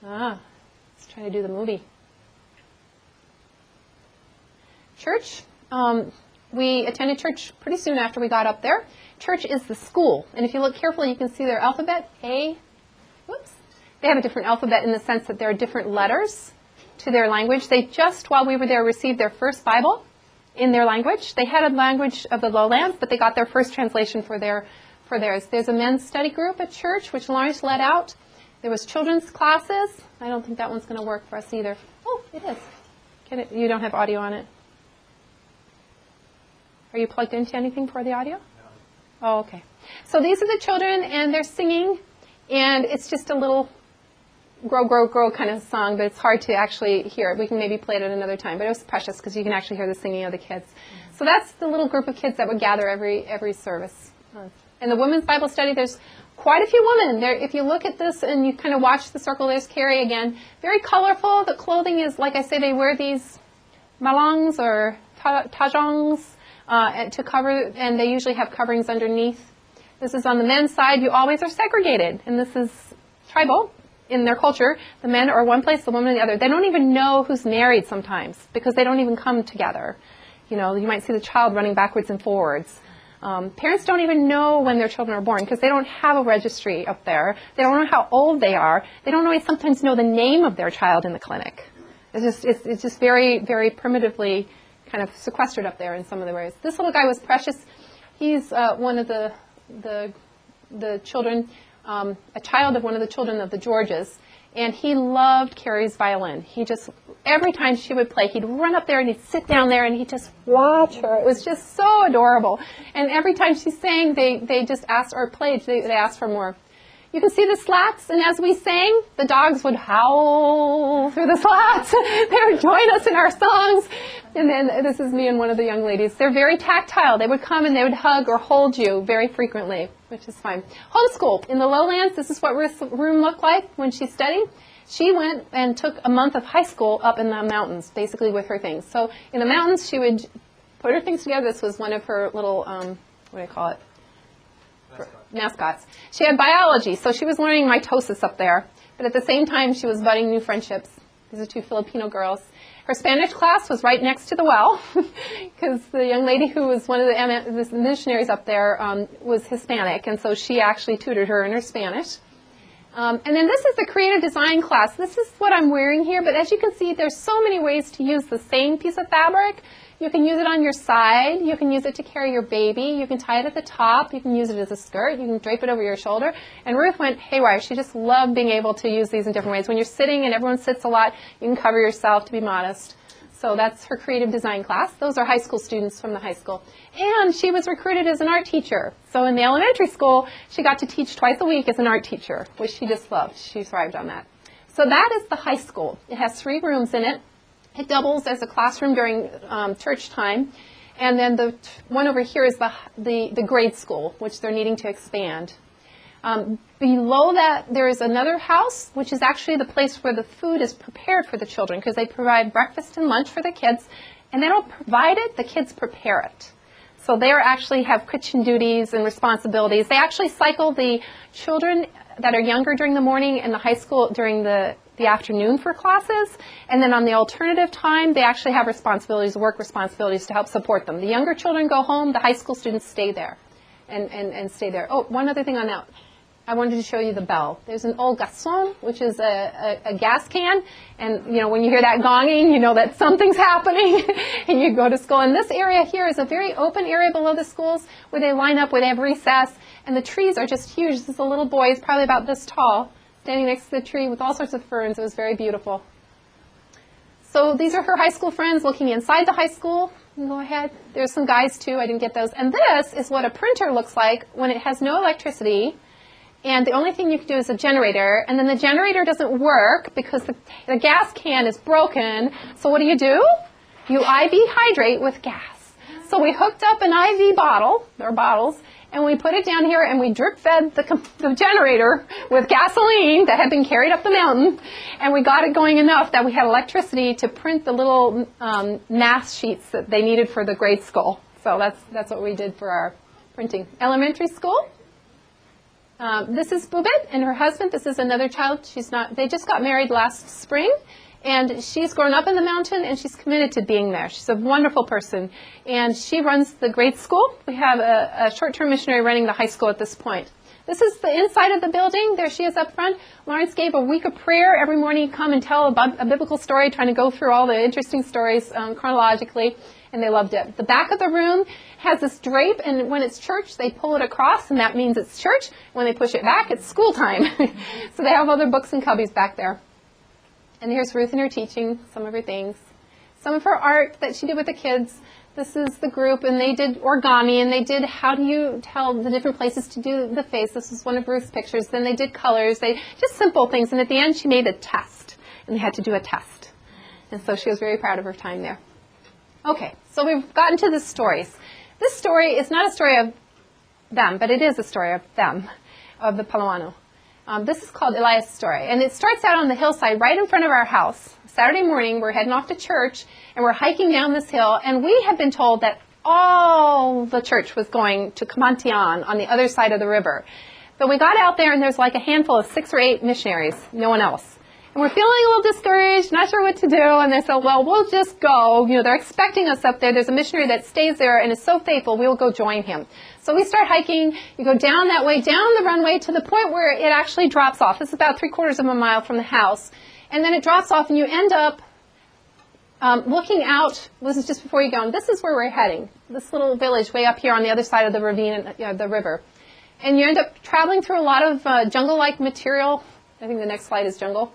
Let's try to do the movie. Church. We attended church pretty soon after we got up there. Church is the school. And if you look carefully, you can see their alphabet. They have a different alphabet in the sense that there are different letters to their language. They just, while we were there, received their first Bible in their language. They had a language of the lowlands, but they got their first translation for theirs. There's a men's study group at church, which Lawrence led out. There was children's classes. I don't think that one's going to work for us either. Oh, it is. You don't have audio on it. Are you plugged into anything for the audio? No. Oh, okay. So these are the children, and they're singing, and it's just a little grow, grow, grow kind of song, but it's hard to actually hear it. We can maybe play it at another time, but it was precious because you can actually hear the singing of the kids. So that's the little group of kids that would gather every service. In the women's Bible study, there's quite a few women. There, if you look at this and you kind of watch the circle, there's Carrie again. Very colorful. The clothing is, like I say, they wear these malangs or tajongs to cover, and they usually have coverings underneath. This is on the men's side. You always are segregated, and this is tribal in their culture. The men are one place, the women the other. They don't even know who's married sometimes because they don't even come together. You know, you might see the child running backwards and forwards. Parents don't even know when their children are born because they don't have a registry up there. They don't know how old they are. They don't always sometimes know the name of their child in the clinic. It's just very, very primitively kind of sequestered up there in some of the ways. This little guy was precious. He's one of the children, a child of one of the children of the Georges, and he loved Carrie's violin. He just, every time she would play, he'd run up there and he'd sit down there and he'd just watch her. It was just so adorable. And every time she sang, they just asked, or played, they asked for more. You can see the slats, and as we sang, the dogs would howl through the slats. They would join us in our songs. And then this is me and one of the young ladies. They're very tactile. They would come and they would hug or hold you very frequently, which is fine. Homeschool. In the lowlands, this is what Ruth's room looked like when she studied. She went and took a month of high school up in the mountains, basically with her things. So in the mountains, she would put her things together. This was one of her little, what do you call it? Mascots. She had biology, so she was learning mitosis up there. But at the same time, she was budding new friendships. These are two Filipino girls. Her Spanish class was right next to the well because the young lady who was one of the missionaries up there was Hispanic, and so she actually tutored her in her Spanish. And then this is the creative design class. This is what I'm wearing here, but as you can see, there's so many ways to use the same piece of fabric. You can use it on your side. You can use it to carry your baby. You can tie it at the top. You can use it as a skirt. You can drape it over your shoulder. And Ruth went haywire. She just loved being able to use these in different ways. When you're sitting and everyone sits a lot, you can cover yourself to be modest. So that's her creative design class. Those are high school students from the high school. And she was recruited as an art teacher. So in the elementary school, she got to teach twice a week as an art teacher, which she just loved. She thrived on that. So that is the high school. It has 3 rooms in it. It doubles as a classroom during church time. And then the one over here is the grade school, which they're needing to expand. Below that, there is another house, which is actually the place where the food is prepared for the children, because they provide breakfast and lunch for the kids, and they don't provide it, the kids prepare it. So they actually have kitchen duties and responsibilities. They actually cycle the children that are younger during the morning and the high school during the afternoon for classes, and then on the alternative time, they actually have responsibilities, work responsibilities to help support them. The younger children go home, the high school students stay there and stay there. Oh, one other thing on that. I wanted to show you the bell. There's an old garçon, which is a gas can, and you know when you hear that gonging, you know that something's happening, and you go to school. And this area here is a very open area below the schools where they line up, where they have recess, and the trees are just huge. This is a little boy, he's probably about this tall, standing next to the tree with all sorts of ferns. It was very beautiful. So these are her high school friends looking inside the high school. Go ahead. There's some guys too. I didn't get those. And this is what a printer looks like when it has no electricity. And the only thing you can do is a generator, and then the generator doesn't work because the gas can is broken. So what do? You IV hydrate with gas. So we hooked up an IV bottle, or bottles, and we put it down here, and we drip fed the generator with gasoline that had been carried up the mountain, and we got it going enough that we had electricity to print the little math sheets that they needed for the grade school. So that's what we did for our printing. Elementary school. This is Bubet and her husband. This is another child. They just got married last spring, and she's grown up in the mountain, and she's committed to being there. She's a wonderful person, and she runs the grade school. We have a short-term missionary running the high school at this point. This is the inside of the building. There she is up front. Lawrence gave a week of prayer. Every morning he'd come and tell a biblical story, trying to go through all the interesting stories chronologically, and they loved it. The back of the room has this drape, and when it's church, they pull it across, and that means it's church. When they push it back, it's school time. So they have other books and cubbies back there. And here's Ruth and her teaching, some of her things. Some of her art that she did with the kids. This is the group, and they did origami, and they did how do you tell the different places to do the face. This was one of Ruth's pictures. Then they did colors. Just simple things. And at the end, she made a test, and they had to do a test. And so she was very proud of her time there. Okay, so we've gotten to the stories. This story is not a story of them, but it is a story of them, of the Palawano. This is called Elias' story, and it starts out on the hillside right in front of our house. Saturday morning, we're heading off to church, and we're hiking down this hill, and we had been told that all the church was going to Kamantian on the other side of the river. But we got out there, and there's like a handful of 6 or 8 missionaries, no one else. And we're feeling a little discouraged, not sure what to do, and they said, well, we'll just go. You know, they're expecting us up there. There's a missionary that stays there and is so faithful, we'll go join him. So we start hiking. You go down that way, down the runway to the point where it actually drops off. This is about 3/4 of a mile from the house. And then it drops off, and you end up looking out. This is just before you go. And this is where we're heading, this little village way up here on the other side of the ravine, the river. And you end up traveling through a lot of jungle-like material. I think the next slide is jungle.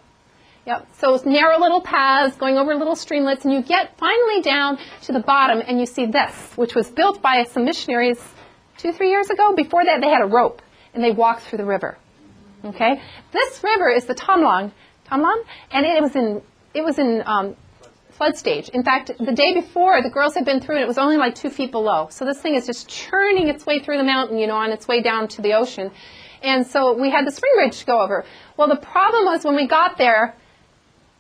Yep. So it's narrow little paths going over little streamlets, and you get finally down to the bottom, and you see this, which was built by some missionaries 2-3 years ago. Before that, they had a rope, and they walked through the river. Okay. This river is the Tamlan, and it was in flood stage. In fact, the day before, the girls had been through it. It was only like 2 feet below. So this thing is just churning its way through the mountain, you know, on its way down to the ocean. And so we had the spring bridge to go over. Well, the problem was when we got there.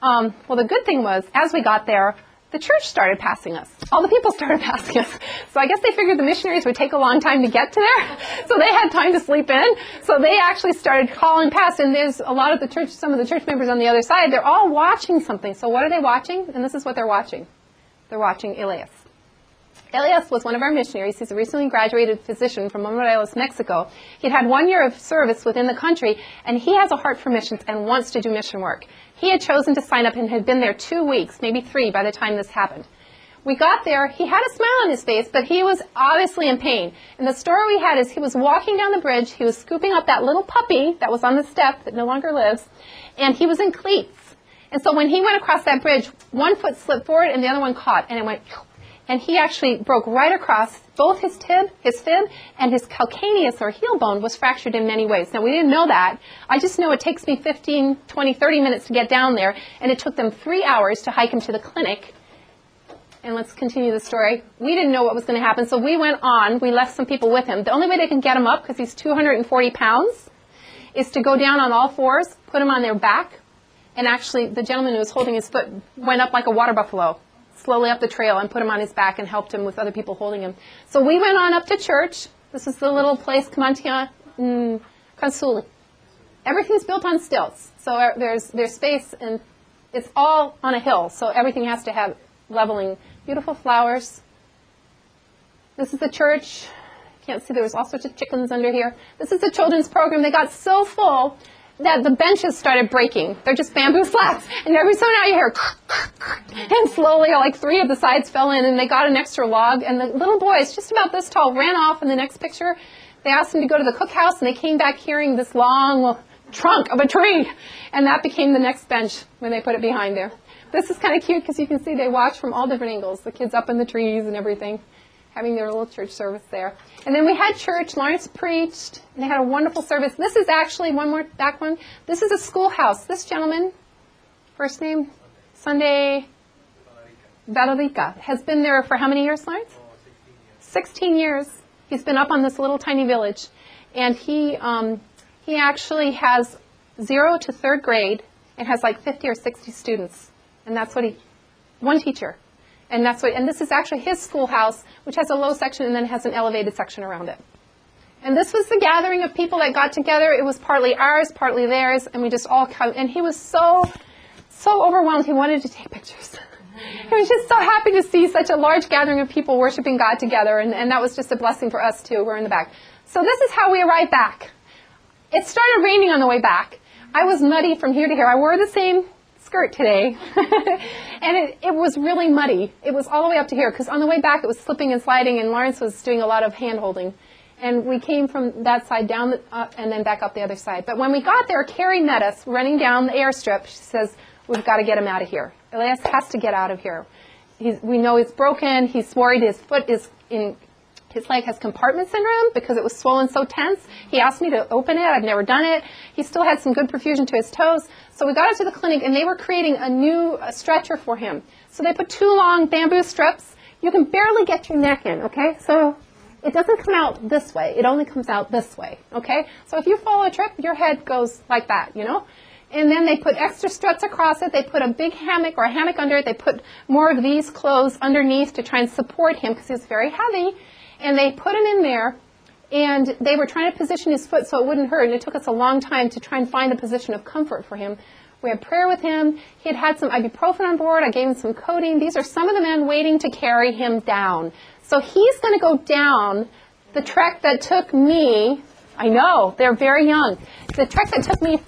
Well, the good thing was, as we got there, the church started passing us. All the people started passing us. So I guess they figured the missionaries would take a long time to get to there. So they had time to sleep in. So they actually started calling past. And there's a lot of the church, some of the church members on the other side, they're all watching something. So what are they watching? And this is what they're watching. They're watching Elias. Elias was one of our missionaries. He's a recently graduated physician from Morelos, Mexico. He'd had 1 year of service within the country, and he has a heart for missions and wants to do mission work. He had chosen to sign up and had been there 2 weeks, maybe 3 by the time this happened. We got there. He had a smile on his face, but he was obviously in pain. And the story we had is he was walking down the bridge. He was scooping up that little puppy that was on the step that no longer lives, and he was in cleats. And so when he went across that bridge, one foot slipped forward and the other one caught, and it went... And he actually broke right across both his fib, and his calcaneus, or heel bone, was fractured in many ways. Now, we didn't know that. I just know it takes me 15, 20, 30 minutes to get down there, and it took them 3 hours to hike him to the clinic. And let's continue the story. We didn't know what was going to happen, so we went on. We left some people with him. The only way they can get him up, because he's 240 pounds, is to go down on all fours, put him on their back, and actually the gentleman who was holding his foot went up like a water buffalo, slowly up the trail, and put him on his back and helped him with other people holding him. So we went on up to church. This is the little place, Kamantia Kansuli. Everything's built on stilts. So there's space, and it's all on a hill. So everything has to have leveling. Beautiful flowers. This is the church. Can't see, there was all sorts of chickens under here. This is the children's program. They got so full that the benches started breaking. They're just bamboo slats. And every so now you hear, and slowly like 3 of the sides fell in, and they got an extra log. And the little boys, just about this tall, ran off in the next picture. They asked them to go to the cookhouse, and they came back carrying this long trunk of a tree. And that became the next bench when they put it behind there. This is kind of cute because you can see they watch from all different angles. The kids up in the trees and everything. having their little church service there. And then we had church. Lawrence preached, and they had a wonderful service. This is actually, one more back one, this is a schoolhouse. This gentleman, first name, Sunday Valerica, has been there for how many years, Lawrence? 16 years. He's been up on this little tiny village. And he actually has 0 to 3rd grade and has like 50 or 60 students. And that's what one teacher. And this is actually his schoolhouse, which has a low section and then has an elevated section around it. And this was the gathering of people that got together. It was partly ours, partly theirs, and we just all come. And he was so overwhelmed, he wanted to take pictures. He was just so happy to see such a large gathering of people worshiping God together, and that was just a blessing for us too. We're in the back. So this is how we arrived back. It started raining on the way back. I was muddy from here to here. I wore the same skirt today, and it was really muddy. It was all the way up to here, because on the way back it was slipping and sliding, and Lawrence was doing a lot of hand-holding. And we came from that side down and then back up the other side. But when we got there, Carrie met us running down the airstrip. She says, we've got to get him out of here. Elias has to get out of here. We know he's broken. He's worried his foot is in, his leg has compartment syndrome because it was swollen so tense. He asked me to open it. I've never done it. He still had some good perfusion to his toes. So we got up to the clinic, and they were creating a new stretcher for him. So they put 2 long bamboo strips. You can barely get your neck in, okay? So it doesn't come out this way. It only comes out this way, okay? So if you fall a trip, your head goes like that, you know? And then they put extra struts across it. They put a big hammock or a hammock under it. They put more of these clothes underneath to try and support him because he's very heavy. And they put him in there, and they were trying to position his foot so it wouldn't hurt. And it took us a long time to try and find a position of comfort for him. We had prayer with him. He had some ibuprofen on board. I gave him some codeine. These are some of the men waiting to carry him down. So he's going to go down the trek that took me, I know, they're very young. The trek that took me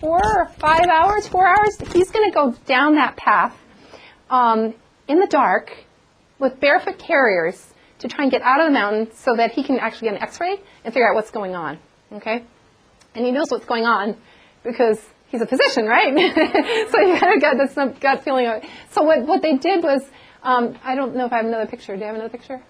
4 hours, he's going to go down that path in the dark with barefoot carriers to try and get out of the mountain so that he can actually get an x-ray and figure out what's going on, okay? And he knows what's going on because he's a physician, right? So you kind of got this gut feeling of it. So what they did was, I don't know if I have another picture. Do you have another picture?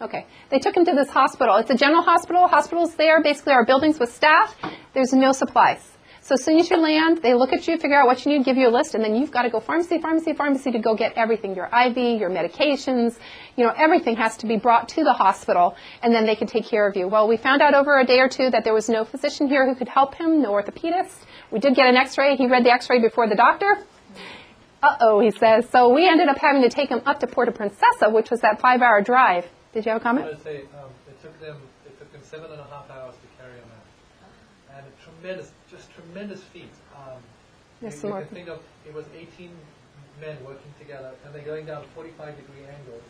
Okay. They took him to this hospital. It's a general hospital. Hospitals there basically are buildings with staff. There's no supplies. So as soon as you land, they look at you, figure out what you need, give you a list, and then you've got to go pharmacy to go get everything, your IV, your medications, you know, everything has to be brought to the hospital, and then they can take care of you. Well, we found out over a day or two that there was no physician here who could help him, no orthopedist. We did get an x-ray. He read the x-ray before the doctor. Uh-oh, he says. So we ended up having to take him up to Puerto Princesa, which was that 5-hour drive. Did you have a comment? I was going to say, it took them 7.5 hours to carry him out. And a tremendous feat. You can think of, it was 18 men working together, and they're going down a 45-degree angle,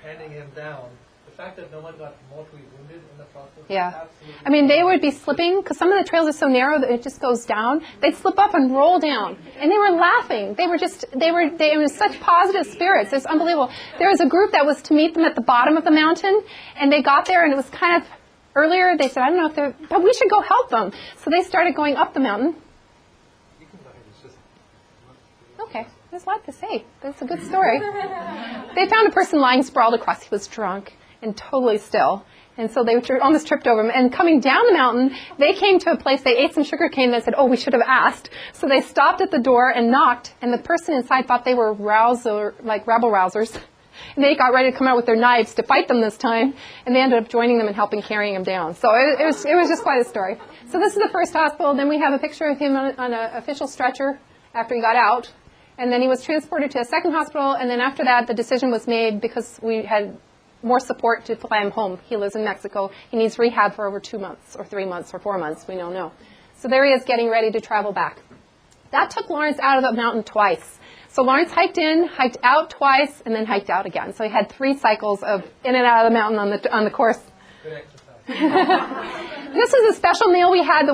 handing him down. The fact that no one got mortally wounded in the process. Yeah. I mean, they would be slipping, because some of the trails are so narrow that it just goes down. They'd slip up and roll down. And they were laughing. They were such positive spirits. It's unbelievable. There was a group that was to meet them at the bottom of the mountain, and they got there, and it was kind of earlier. They said, I don't know if they're, but we should go help them. So they started going up the mountain. Okay. There's a lot to say. That's a good story. They found a person lying sprawled across. He was drunk and totally still. And so they almost tripped over him. And coming down the mountain, they came to a place, they ate some sugar cane, and they said, oh, we should have asked. So they stopped at the door and knocked, and the person inside thought they were rabble-rousers. And they got ready to come out with their knives to fight them this time, and they ended up joining them and helping carrying him down. So it was just quite a story. So this is the first hospital. Then we have a picture of him on an official stretcher after he got out. And then he was transported to a second hospital, and then after that, the decision was made because we had more support to fly him home. He lives in Mexico. He needs rehab for over 2 months or 3 months or 4 months. We don't know. So there he is getting ready to travel back. That took Lawrence out of the mountain twice. So Lawrence hiked in, hiked out twice, and then hiked out again. So he had 3 cycles of in and out of the mountain on the course. Good exercise. This is a special meal we had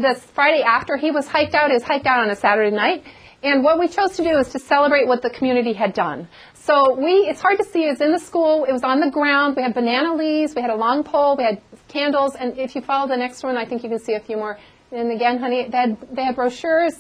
this Friday after he was hiked out. He was hiked out on a Saturday night. And what we chose to do is to celebrate what the community had done. So it's hard to see, it was in the school, it was on the ground, we had banana leaves, we had a long pole, we had candles, and if you follow the next one, I think you can see a few more. And again, honey, they had brochures,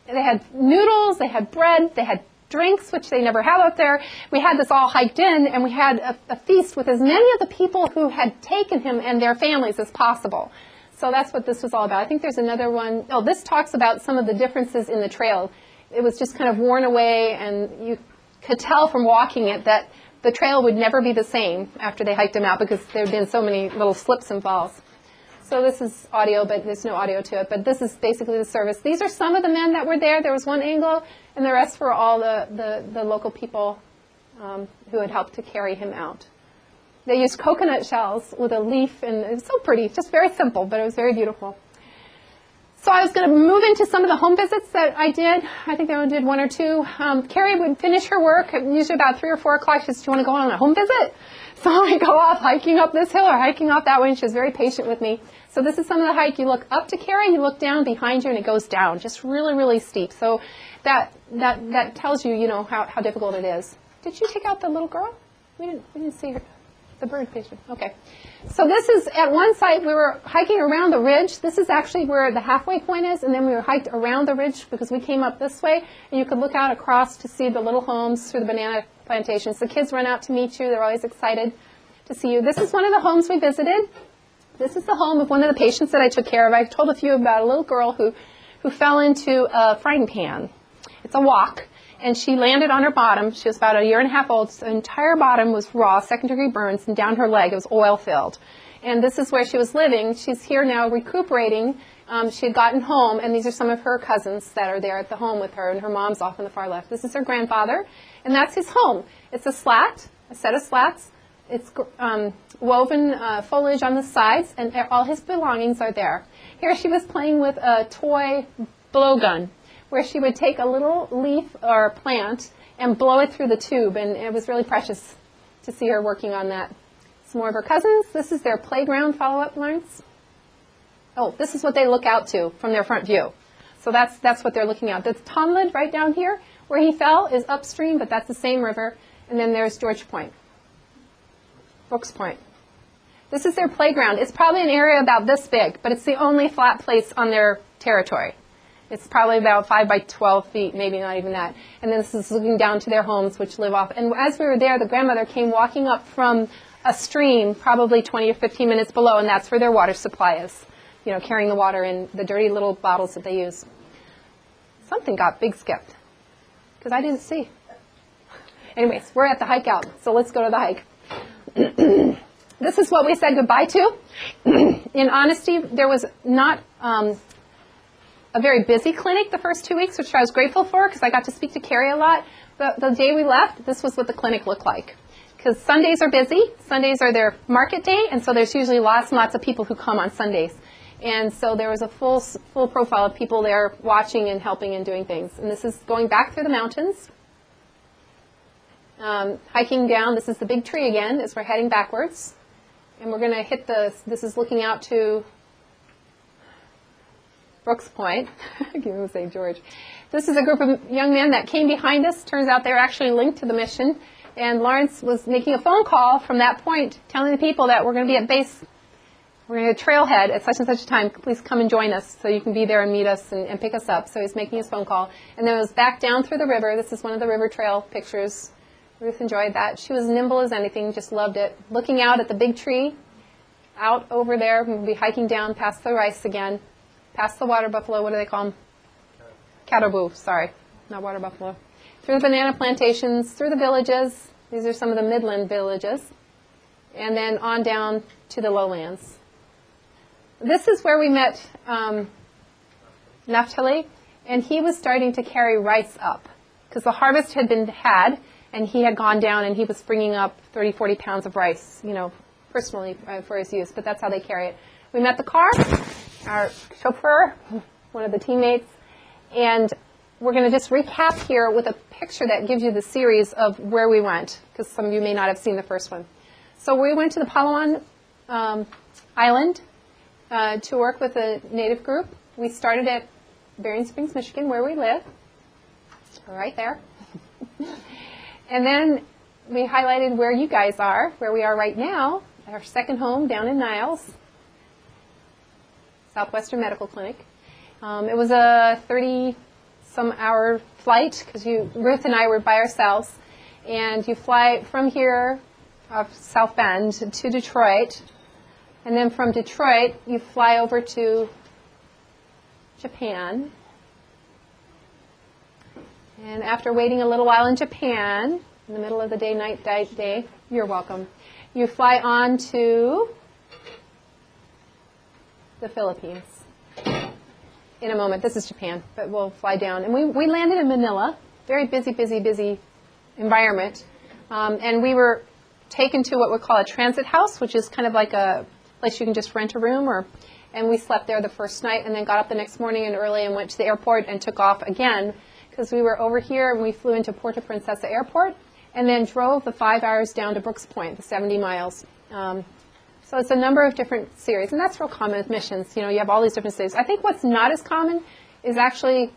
they had noodles, they had bread, they had drinks, which they never have out there. We had this all hiked in, and we had a feast with as many of the people who had taken him and their families as possible. So that's what this was all about. I think there's another one. Oh, this talks about some of the differences in the trail. It was just kind of worn away, and you could tell from walking it that the trail would never be the same after they hiked him out because there had been so many little slips and falls. So this is audio, but there's no audio to it. But this is basically the service. These are some of the men that were there. There was one Anglo, and the rest were all the local people who had helped to carry him out. They used coconut shells with a leaf, and it was so pretty. Just very simple, but it was very beautiful. So I was going to move into some of the home visits that I did. I think I only did one or two. Carrie would finish her work, usually about 3 or 4 o'clock. She said, "Do you want to go on a home visit?" So I go off hiking up this hill or hiking off that way, and she was very patient with me. So this is some of the hike. You look up to Carrie, you look down behind you, and it goes down, just really, really steep. So that tells you, how difficult it is. Did you take out the little girl? We didn't see her. The bird picture. Okay. So this is, at one site, we were hiking around the ridge. This is actually where the halfway point is, and then we were hiked around the ridge because we came up this way, and you could look out across to see the little homes through the banana plantations. The kids run out to meet you. They're always excited to see you. This is one of the homes we visited. This is the home of one of the patients that I took care of. I told a few about a little girl who fell into a frying pan. It's a wok. And she landed on her bottom. She was about 1.5 years old. So the entire bottom was raw, second-degree burns, and down her leg it was oil-filled. And this is where she was living. She's here now recuperating. She had gotten home, and these are some of her cousins that are there at the home with her, and her mom's off on the far left. This is her grandfather, and that's his home. It's a slat, a set of slats. It's woven foliage on the sides, and all his belongings are there. Here she was playing with a toy blowgun, where she would take a little leaf or plant and blow it through the tube, and it was really precious to see her working on that. Some more of her cousins. This is their playground follow-up lines. Oh, this is what they look out to from their front view. So that's what they're looking at. The Tonlid right down here, where he fell, is upstream, but that's the same river. And then there's George Point, Brooks Point. This is their playground. It's probably an area about this big, but it's the only flat place on their territory. It's probably about 5 by 12 feet, maybe not even that. And then this is looking down to their homes, which live off. And as we were there, the grandmother came walking up from a stream, probably 20 or 15 minutes below, and that's where their water supply is, carrying the water in the dirty little bottles that they use. Something got big skipped, because I didn't see. Anyways, we're at the hike out, so let's go to the hike. This is what we said goodbye to. In honesty, there was not a very busy clinic the first 2 weeks, which I was grateful for because I got to speak to Carrie a lot. The day we left, this was what the clinic looked like. Because Sundays are busy. Sundays are their market day, and so there's usually lots and lots of people who come on Sundays. And so there was a full profile of people there watching and helping and doing things. And this is going back through the mountains. Hiking down, this is the big tree again as we're heading backwards. And we're going to hit this is looking out to Brooks Point. I can't even say George. This is a group of young men that came behind us. Turns out they're actually linked to the mission. And Lawrence was making a phone call from that point, telling the people that we're going to be at base, we're going to trailhead at such and such a time. Please come and join us so you can be there and meet us and pick us up. So he's making his phone call. And then it was back down through the river. This is one of the river trail pictures. Ruth enjoyed that. She was nimble as anything, just loved it. Looking out at the big tree, out over there, we'll be hiking down past the rice again, past the water buffalo. What do they call them? Caribou, sorry, not water buffalo. Through the banana plantations, through the villages. These are some of the Midland villages. And then on down to the lowlands. This is where we met Naphtali, and he was starting to carry rice up because the harvest had been had, and he had gone down and he was bringing up 30, 40 pounds of rice, personally for his use, but that's how they carry it. We met the car, our chauffeur, one of the teammates, and we're going to just recap here with a picture that gives you the series of where we went, because some of you may not have seen the first one. So we went to the Palawan Island to work with a native group. We started at Berrien Springs, Michigan, where we live, right there. And then we highlighted where you guys are, where we are right now, our second home down in Niles, Southwestern Medical Clinic. It was a 30 some hour flight, because Ruth and I were by ourselves, and you fly from here, South Bend, to Detroit, and then from Detroit you fly over to Japan. And after waiting a little while in Japan, in the middle of the day, night day, you're welcome, you fly on to the Philippines. In a moment, this is Japan, but we'll fly down. And we landed in Manila, very busy environment. And we were taken to what we call a transit house, which is kind of like a place you can just rent a room. And we slept there the first night and then got up the next morning and early and went to the airport and took off again, because we were over here and we flew into Puerto Princesa Airport and then drove the 5 hours down to Brooks Point, the 70 miles. So it's a number of different series, and that's real common with missions. You have all these different series. I think what's not as common is actually,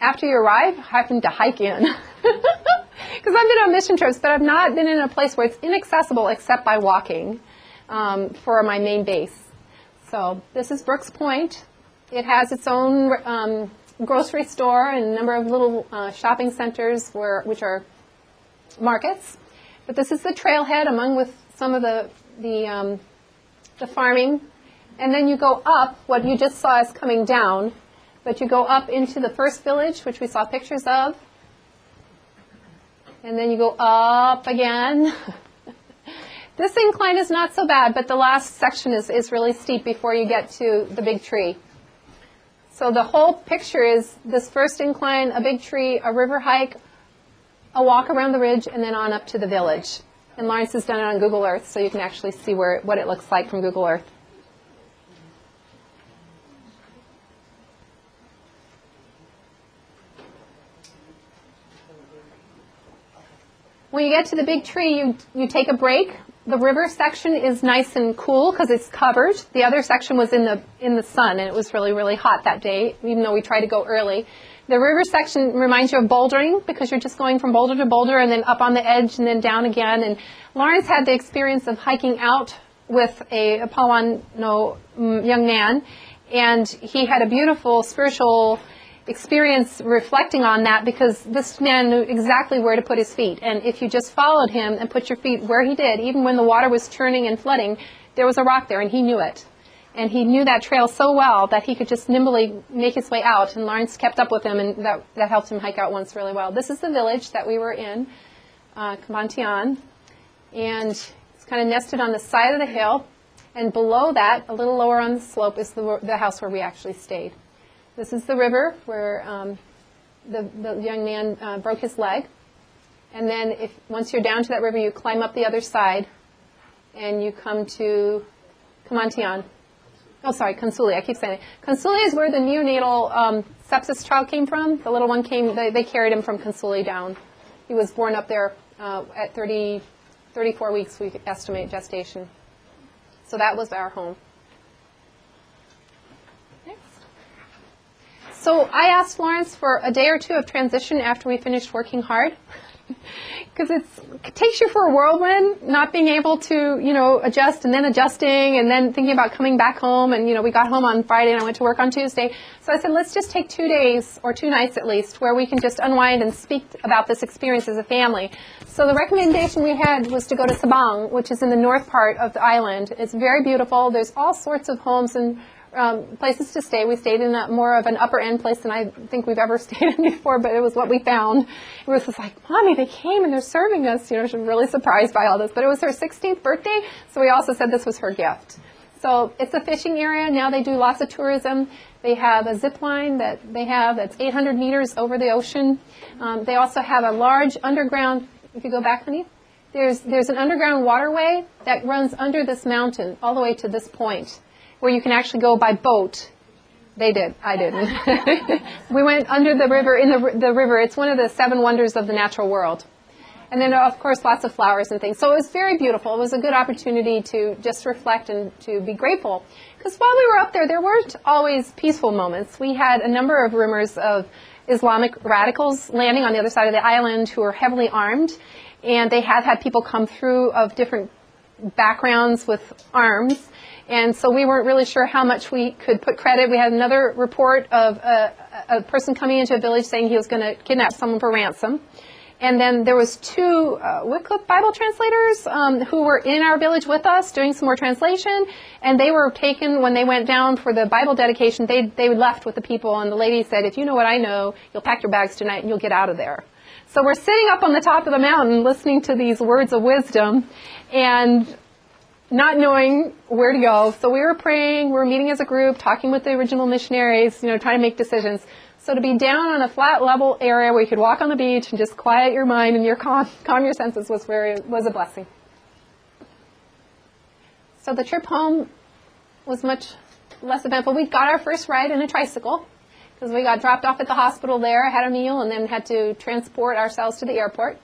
after you arrive, having to hike in. Because I've been on mission trips, but I've not been in a place where it's inaccessible except by walking for my main base. So this is Brooks Point. It has its own grocery store and a number of little shopping centers which are markets. But this is the trailhead among with some of the farming. And then you go up, what you just saw is coming down, but you go up into the first village, which we saw pictures of. And then you go up again. This incline is not so bad, but the last section is really steep before you get to the big tree. So the whole picture is this first incline, a big tree, a river hike, a walk around the ridge, and then on up to the village. And Lawrence has done it on Google Earth, so you can actually see what it looks like from Google Earth. When you get to the big tree, you take a break. The river section is nice and cool because it's covered. The other section was in the sun, and it was really hot that day, even though we tried to go early. The river section reminds you of bouldering because you're just going from boulder to boulder and then up on the edge and then down again. And Lawrence had the experience of hiking out with a Pawano young man, and he had a beautiful spiritual experience reflecting on that, because this man knew exactly where to put his feet. And if you just followed him and put your feet where he did, even when the water was churning and flooding, there was a rock there, and he knew it. And he knew that trail so well that he could just nimbly make his way out, and Lawrence kept up with him, and that helped him hike out once really well. This is the village that we were in, Cabantian, and it's kind of nested on the side of the hill, and below that, a little lower on the slope, is the house where we actually stayed. This is the river where the young man broke his leg, and then once you're down to that river, you climb up the other side, and you come to Cabantian. Oh, sorry, Consuli. I keep saying it. Consuli is where the neonatal sepsis child came from. The little one they carried him from Consuli down. He was born up there at 34 weeks, we estimate, gestation. So that was our home. Next. So I asked Lawrence for a day or two of transition after we finished working hard. Because it takes you for a whirlwind, not being able to, adjust and then adjusting and then thinking about coming back home. And, we got home on Friday and I went to work on Tuesday. So I said, let's just take 2 days or 2 nights at least where we can just unwind and speak about this experience as a family. So the recommendation we had was to go to Sabang, which is in the north part of the island. It's very beautiful. There's all sorts of homes and places to stay. We stayed in more of an upper end place than I think we've ever stayed in before, but it was what we found. It was just like, Mommy, they came and they're serving us. She was really surprised by all this. But it was her 16th birthday, so we also said this was her gift. So it's a fishing area. Now they do lots of tourism. They have a zip line that's 800 meters over the ocean. They also have a large underground, if you go back, honey, there's an underground waterway that runs under this mountain all the way to this point, where you can actually go by boat. They did. I didn't. We went under the river, in the river. It's one of the 7 wonders of the natural world. And then, of course, lots of flowers and things. So it was very beautiful. It was a good opportunity to just reflect and to be grateful. Because while we were up there weren't always peaceful moments. We had a number of rumors of Islamic radicals landing on the other side of the island who were heavily armed. And they have had people come through of different backgrounds with arms. And so we weren't really sure how much we could put credit. We had another report of a person coming into a village saying he was going to kidnap someone for ransom. And then there was two Wycliffe Bible translators who were in our village with us doing some more translation. And they were taken, when they went down for the Bible dedication, they left with the people. And the lady said, if you know what I know, you'll pack your bags tonight and you'll get out of there. So we're sitting up on the top of the mountain listening to these words of wisdom and not knowing where to go. So we were praying, we were meeting as a group, talking with the original missionaries, trying to make decisions. So to be down on a flat level area where you could walk on the beach and just quiet your mind and calm your senses was a blessing. So the trip home was much less eventful. We got our first ride in a tricycle because we got dropped off at the hospital there, had a meal, and then had to transport ourselves to the airport.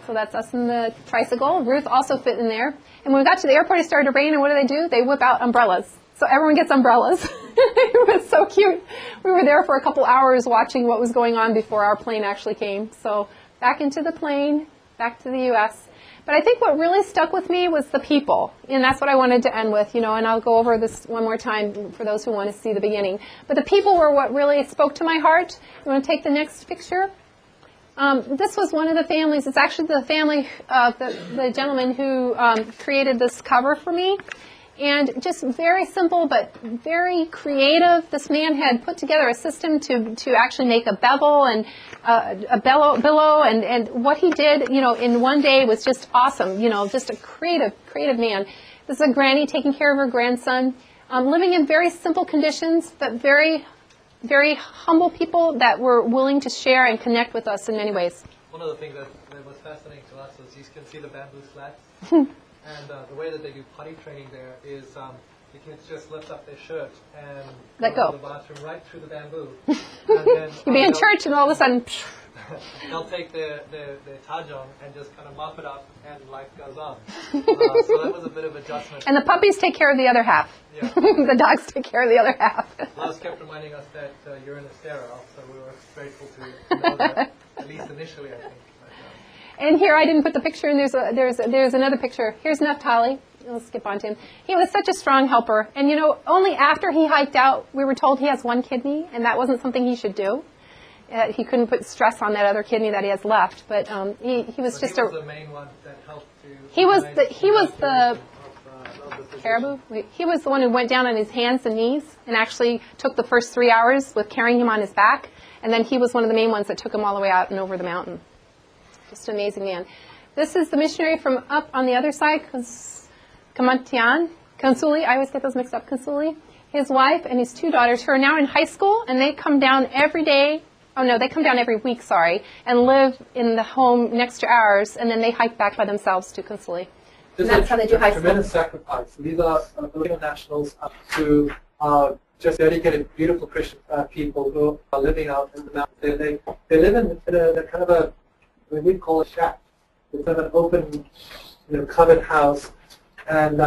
So that's us in the tricycle. Ruth also fit in there. And when we got to the airport, it started to rain, and what do? They whip out umbrellas. So everyone gets umbrellas. It was so cute. We were there for a couple hours watching what was going on before our plane actually came. So back into the plane, back to the U.S. But I think what really stuck with me was the people. And that's what I wanted to end with, and I'll go over this one more time for those who want to see the beginning. But the people were what really spoke to my heart. You want to take the next picture? This was one of the families. It's actually the family of the gentleman who created this cover for me. And just very simple but very creative. This man had put together a system to actually make a bevel and a billow. And what he did, in one day was just awesome. Just a creative man. This is a granny taking care of her grandson, living in very simple conditions, but very humble people that were willing to share and connect with us in many ways. One of the things that was fascinating to us was you can see the bamboo slats. And the way that they do potty training there is the kids just lift up their shirt and let go go to the bathroom right through the bamboo. And then, you'd be in church and all of a sudden, they'll take their tajong and just kind of mop it up and life goes on. So that was a bit of adjustment. and the puppies take care of the other half. Yeah. The dogs take care of the other half. Lois kept reminding us that urine is sterile, so we were grateful to know that, at least initially, I think. And here I didn't put the picture, and there's another picture. Here's Naphtali. We'll skip on to him. He was such a strong helper. And only after he hiked out, we were told he has one kidney, and that wasn't something he should do. He couldn't put stress on that other kidney that he has left. But he was just the main one that helped to. He was the caribou. He was the one who went down on his hands and knees and actually took the first 3 hours with carrying him on his back. And then he was one of the main ones that took him all the way out and over the mountain. Just an amazing man. This is the missionary from up on the other side, Kansuli. I always get those mixed up. Kansuli. His wife and his two daughters who are now in high school, and they come down every day. Oh no, they come down every week, and live in the home next to ours, and then they hike back by themselves to Kansuli. And that's how they do high school. Tremendous sacrifice. These are Filipino nationals who are just dedicated, beautiful Christian people who are living out in the mountains. They live in a kind of a, we call it shack. It's kind of an open, covered house, and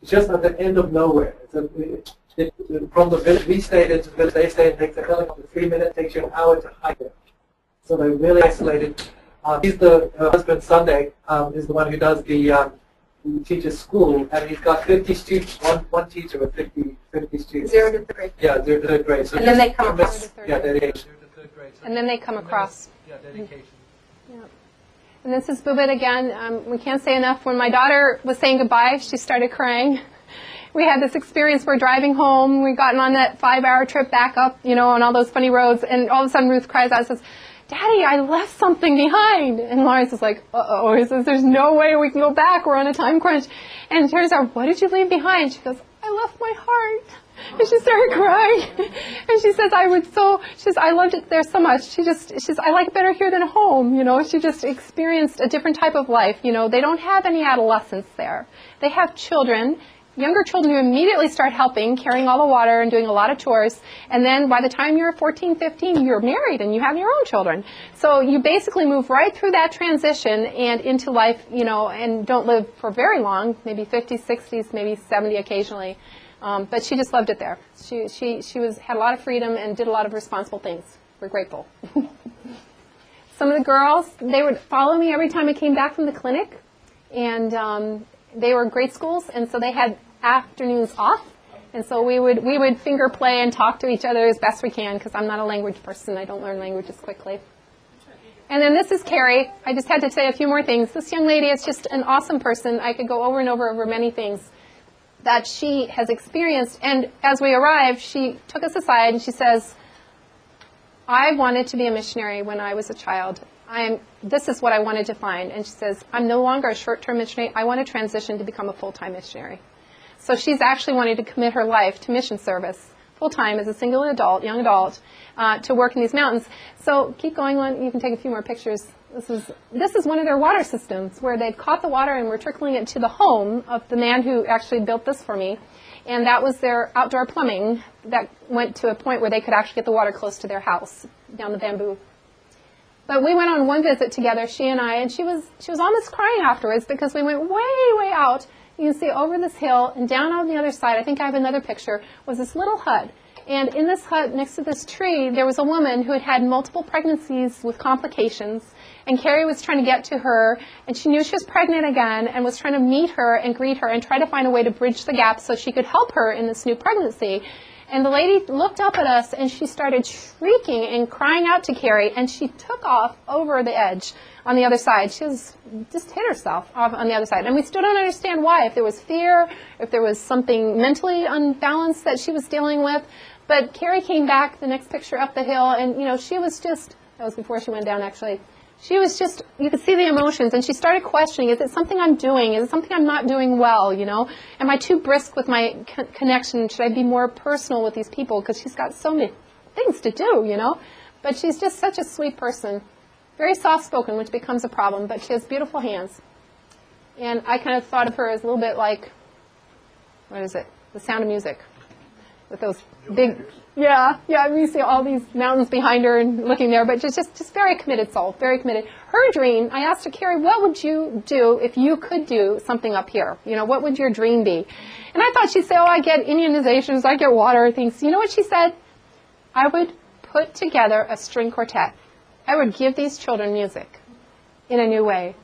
it's just at the end of nowhere. From the village we stayed into the village, they stayed. It takes a helicopter 3 minutes, takes you an hour to hike it. So they're really isolated. He's the husband. Sunday is the one who does the who teaches school, and he's got 50 students. One teacher with 50 students. 0 to 3. Yeah, 0 to 3rd grade. So And then they come across. Yeah, dedication. And then they come across. Yeah, dedication. Yeah. And this is Bubit again. We can't say enough. When my daughter was saying goodbye, she started crying. We had this experience. We're driving home. We'd gotten on that 5-hour trip back up, on all those funny roads. And all of a sudden, Ruth cries out and says, "Daddy, I left something behind." And Lawrence is like, "Uh-oh." He says, "There's no way we can go back. We're on a time crunch." And it turns out, "What did you leave behind?" She goes, "I left my heart." And she started crying. And she says, I loved it there so much. She says, "I like it better here than home." She just experienced a different type of life. They don't have any adolescents there. They have children, younger children who immediately start helping, carrying all the water and doing a lot of chores. And then by the time you're 14, 15, you're married and you have your own children. So you basically move right through that transition and into life, and don't live for very long, maybe 50s, 60s, maybe 70 occasionally. But she just loved it there. She had a lot of freedom and did a lot of responsible things. We're grateful. Some of the girls, they would follow me every time I came back from the clinic. And they were grade schools, and so they had afternoons off. And so we would finger play and talk to each other as best we can, because I'm not a language person. I don't learn languages quickly. And then this is Carrie. I just had to say a few more things. This young lady is just an awesome person. I could go over and over many things that she has experienced. And as we arrived, she took us aside and she says, I wanted to be a missionary when I was a child. This is what I wanted to find. And she says, I'm no longer a short-term missionary. I want to transition to become a full-time missionary. So she's actually wanted to commit her life to mission service full-time as a single adult, young adult, to work in these mountains. So keep going on. You can take a few more pictures. This is one of their water systems where they'd caught the water and were trickling it to the home of the man who actually built this for me. And that was their outdoor plumbing that went to a point where they could actually get the water close to their house down the bamboo. But we went on one visit together, she and I, and she was almost crying afterwards because we went way, way out. You can see over this hill and down on the other side, I think I have another picture, was this little hut. And in this hut next to this tree, there was a woman who had had multiple pregnancies with complications. And Carrie was trying to get to her, and she knew she was pregnant again and was trying to meet her and greet her and try to find a way to bridge the gap so she could help her in this new pregnancy. And the lady looked up at us, and she started shrieking and crying out to Carrie, and she took off over the edge on the other side. She just hit herself off on the other side. And we still don't understand why, if there was fear, if there was something mentally unbalanced that she was dealing with. But Carrie came back, the next picture up the hill, and, she was just, that was before she went down, actually. She was just, you could see the emotions, and she started questioning, is it something I'm doing? Is it something I'm not doing well, Am I too brisk with my connection? Should I be more personal with these people? Because she's got so many things to do, But she's just such a sweet person. Very soft-spoken, which becomes a problem, but she has beautiful hands. And I kind of thought of her as a little bit like, what is it? The Sound of Music. With those big, you see all these mountains behind her and looking there, but just very committed soul, very committed. Her dream, I asked her, Carrie, what would you do if you could do something up here? What would your dream be? And I thought she'd say, I get Indianizations, I get water things. You know what she said? I would put together a string quartet. I would give these children music in a new way.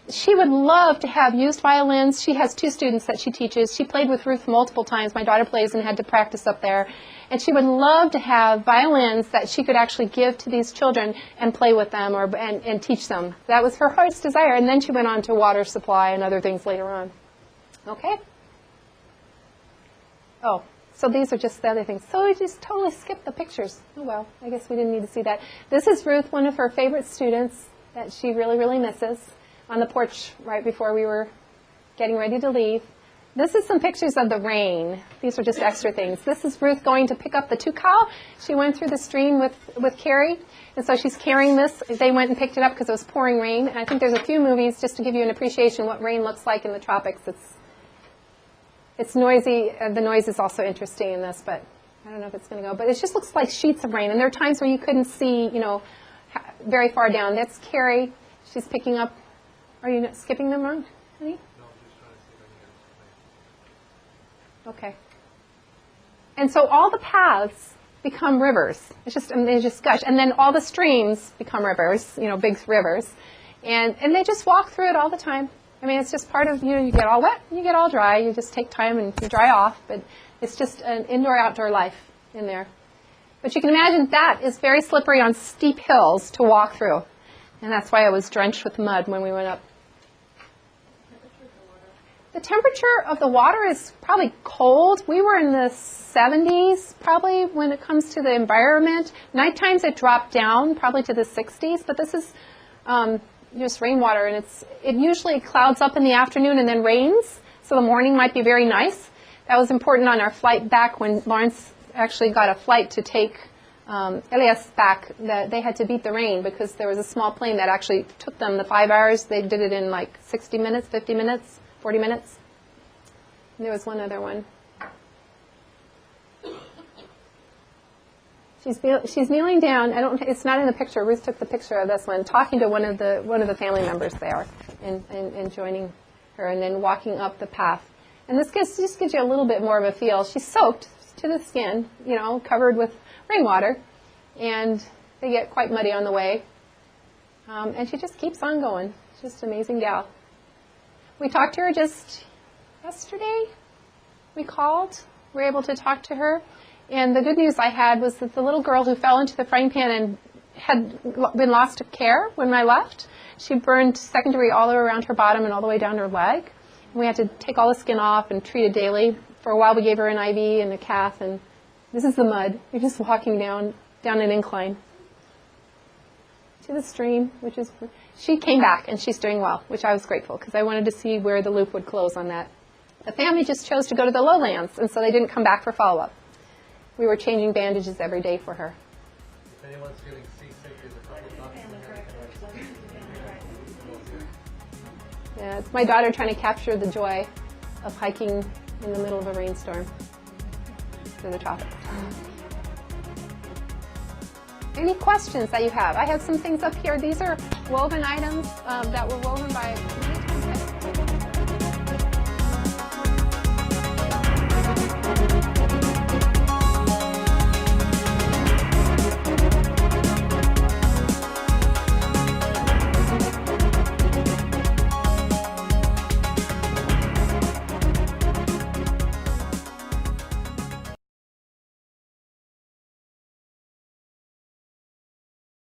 She would love to have used violins. She has 2 students that she teaches. She played with Ruth multiple times. My daughter plays and had to practice up there. And she would love to have violins that she could actually give to these children and play with them and teach them. That was her heart's desire. And then she went on to water supply and other things later on. Okay? Oh, so these are just the other things. So we just totally skipped the pictures. Oh, well, I guess we didn't need to see that. This is Ruth, one of her favorite students that she really, really misses, on the porch right before we were getting ready to leave. This is some pictures of the rain. These are just extra things. This is Ruth going to pick up the tukau. She went through the stream with Carrie, and so she's carrying this. They went and picked it up because it was pouring rain. And I think there's a few movies just to give you an appreciation of what rain looks like in the tropics. It's noisy. The noise is also interesting in this, but I don't know if it's going to go. But it just looks like sheets of rain, and there are times where you couldn't see, very far down. That's Carrie. She's picking up. Are you not skipping them wrong, honey? No, I'm just trying to see if I can get it. Okay. And so all the paths become rivers. They just gush. And then all the streams become rivers, big rivers. And they just walk through it all the time. I mean, it's just part of, you get all wet, you get all dry. You just take time and you dry off. But it's just an indoor-outdoor life in there. But you can imagine that is very slippery on steep hills to walk through. And that's why I was drenched with mud when we went up. The temperature of the water is probably cold. We were in the 70s probably when it comes to the environment. Night times it dropped down probably to the 60s, but this is just rainwater, and it usually clouds up in the afternoon and then rains, so the morning might be very nice. That was important on our flight back when Lawrence actually got a flight to take Elias back. That they had to beat the rain because there was a small plane that actually took them the 5 hours. They did it in like 60 minutes, 50 minutes, 40 minutes. And there was one other one. She's kneeling down. It's not in the picture. Ruth took the picture of this one, talking to one of the family members there, and joining her, and then walking up the path. And this just gives you a little bit more of a feel. She's soaked to the skin, covered with rainwater, and they get quite muddy on the way. And she just keeps on going. She's just an amazing gal. We talked to her just yesterday we called. We were able to talk to her. And the good news I had was that the little girl who fell into the frying pan and had been lost to care when I left, she burned second-degree all around her bottom and all the way down her leg. And we had to take all the skin off and treat it daily. For a while we gave her an IV and a cath, and this is the mud. You're just walking down an incline to the stream, which is, she came back and she's doing well, which I was grateful because I wanted to see where the loop would close on that. The family just chose to go to the lowlands, and so they didn't come back for follow-up. We were changing bandages every day for her. If anyone's feeling seasick, there's a couple of Yeah, it's my daughter trying to capture the joy of hiking in the middle of a rainstorm through the tropics. Any questions that you have? I have some things up here. These are woven items that were woven by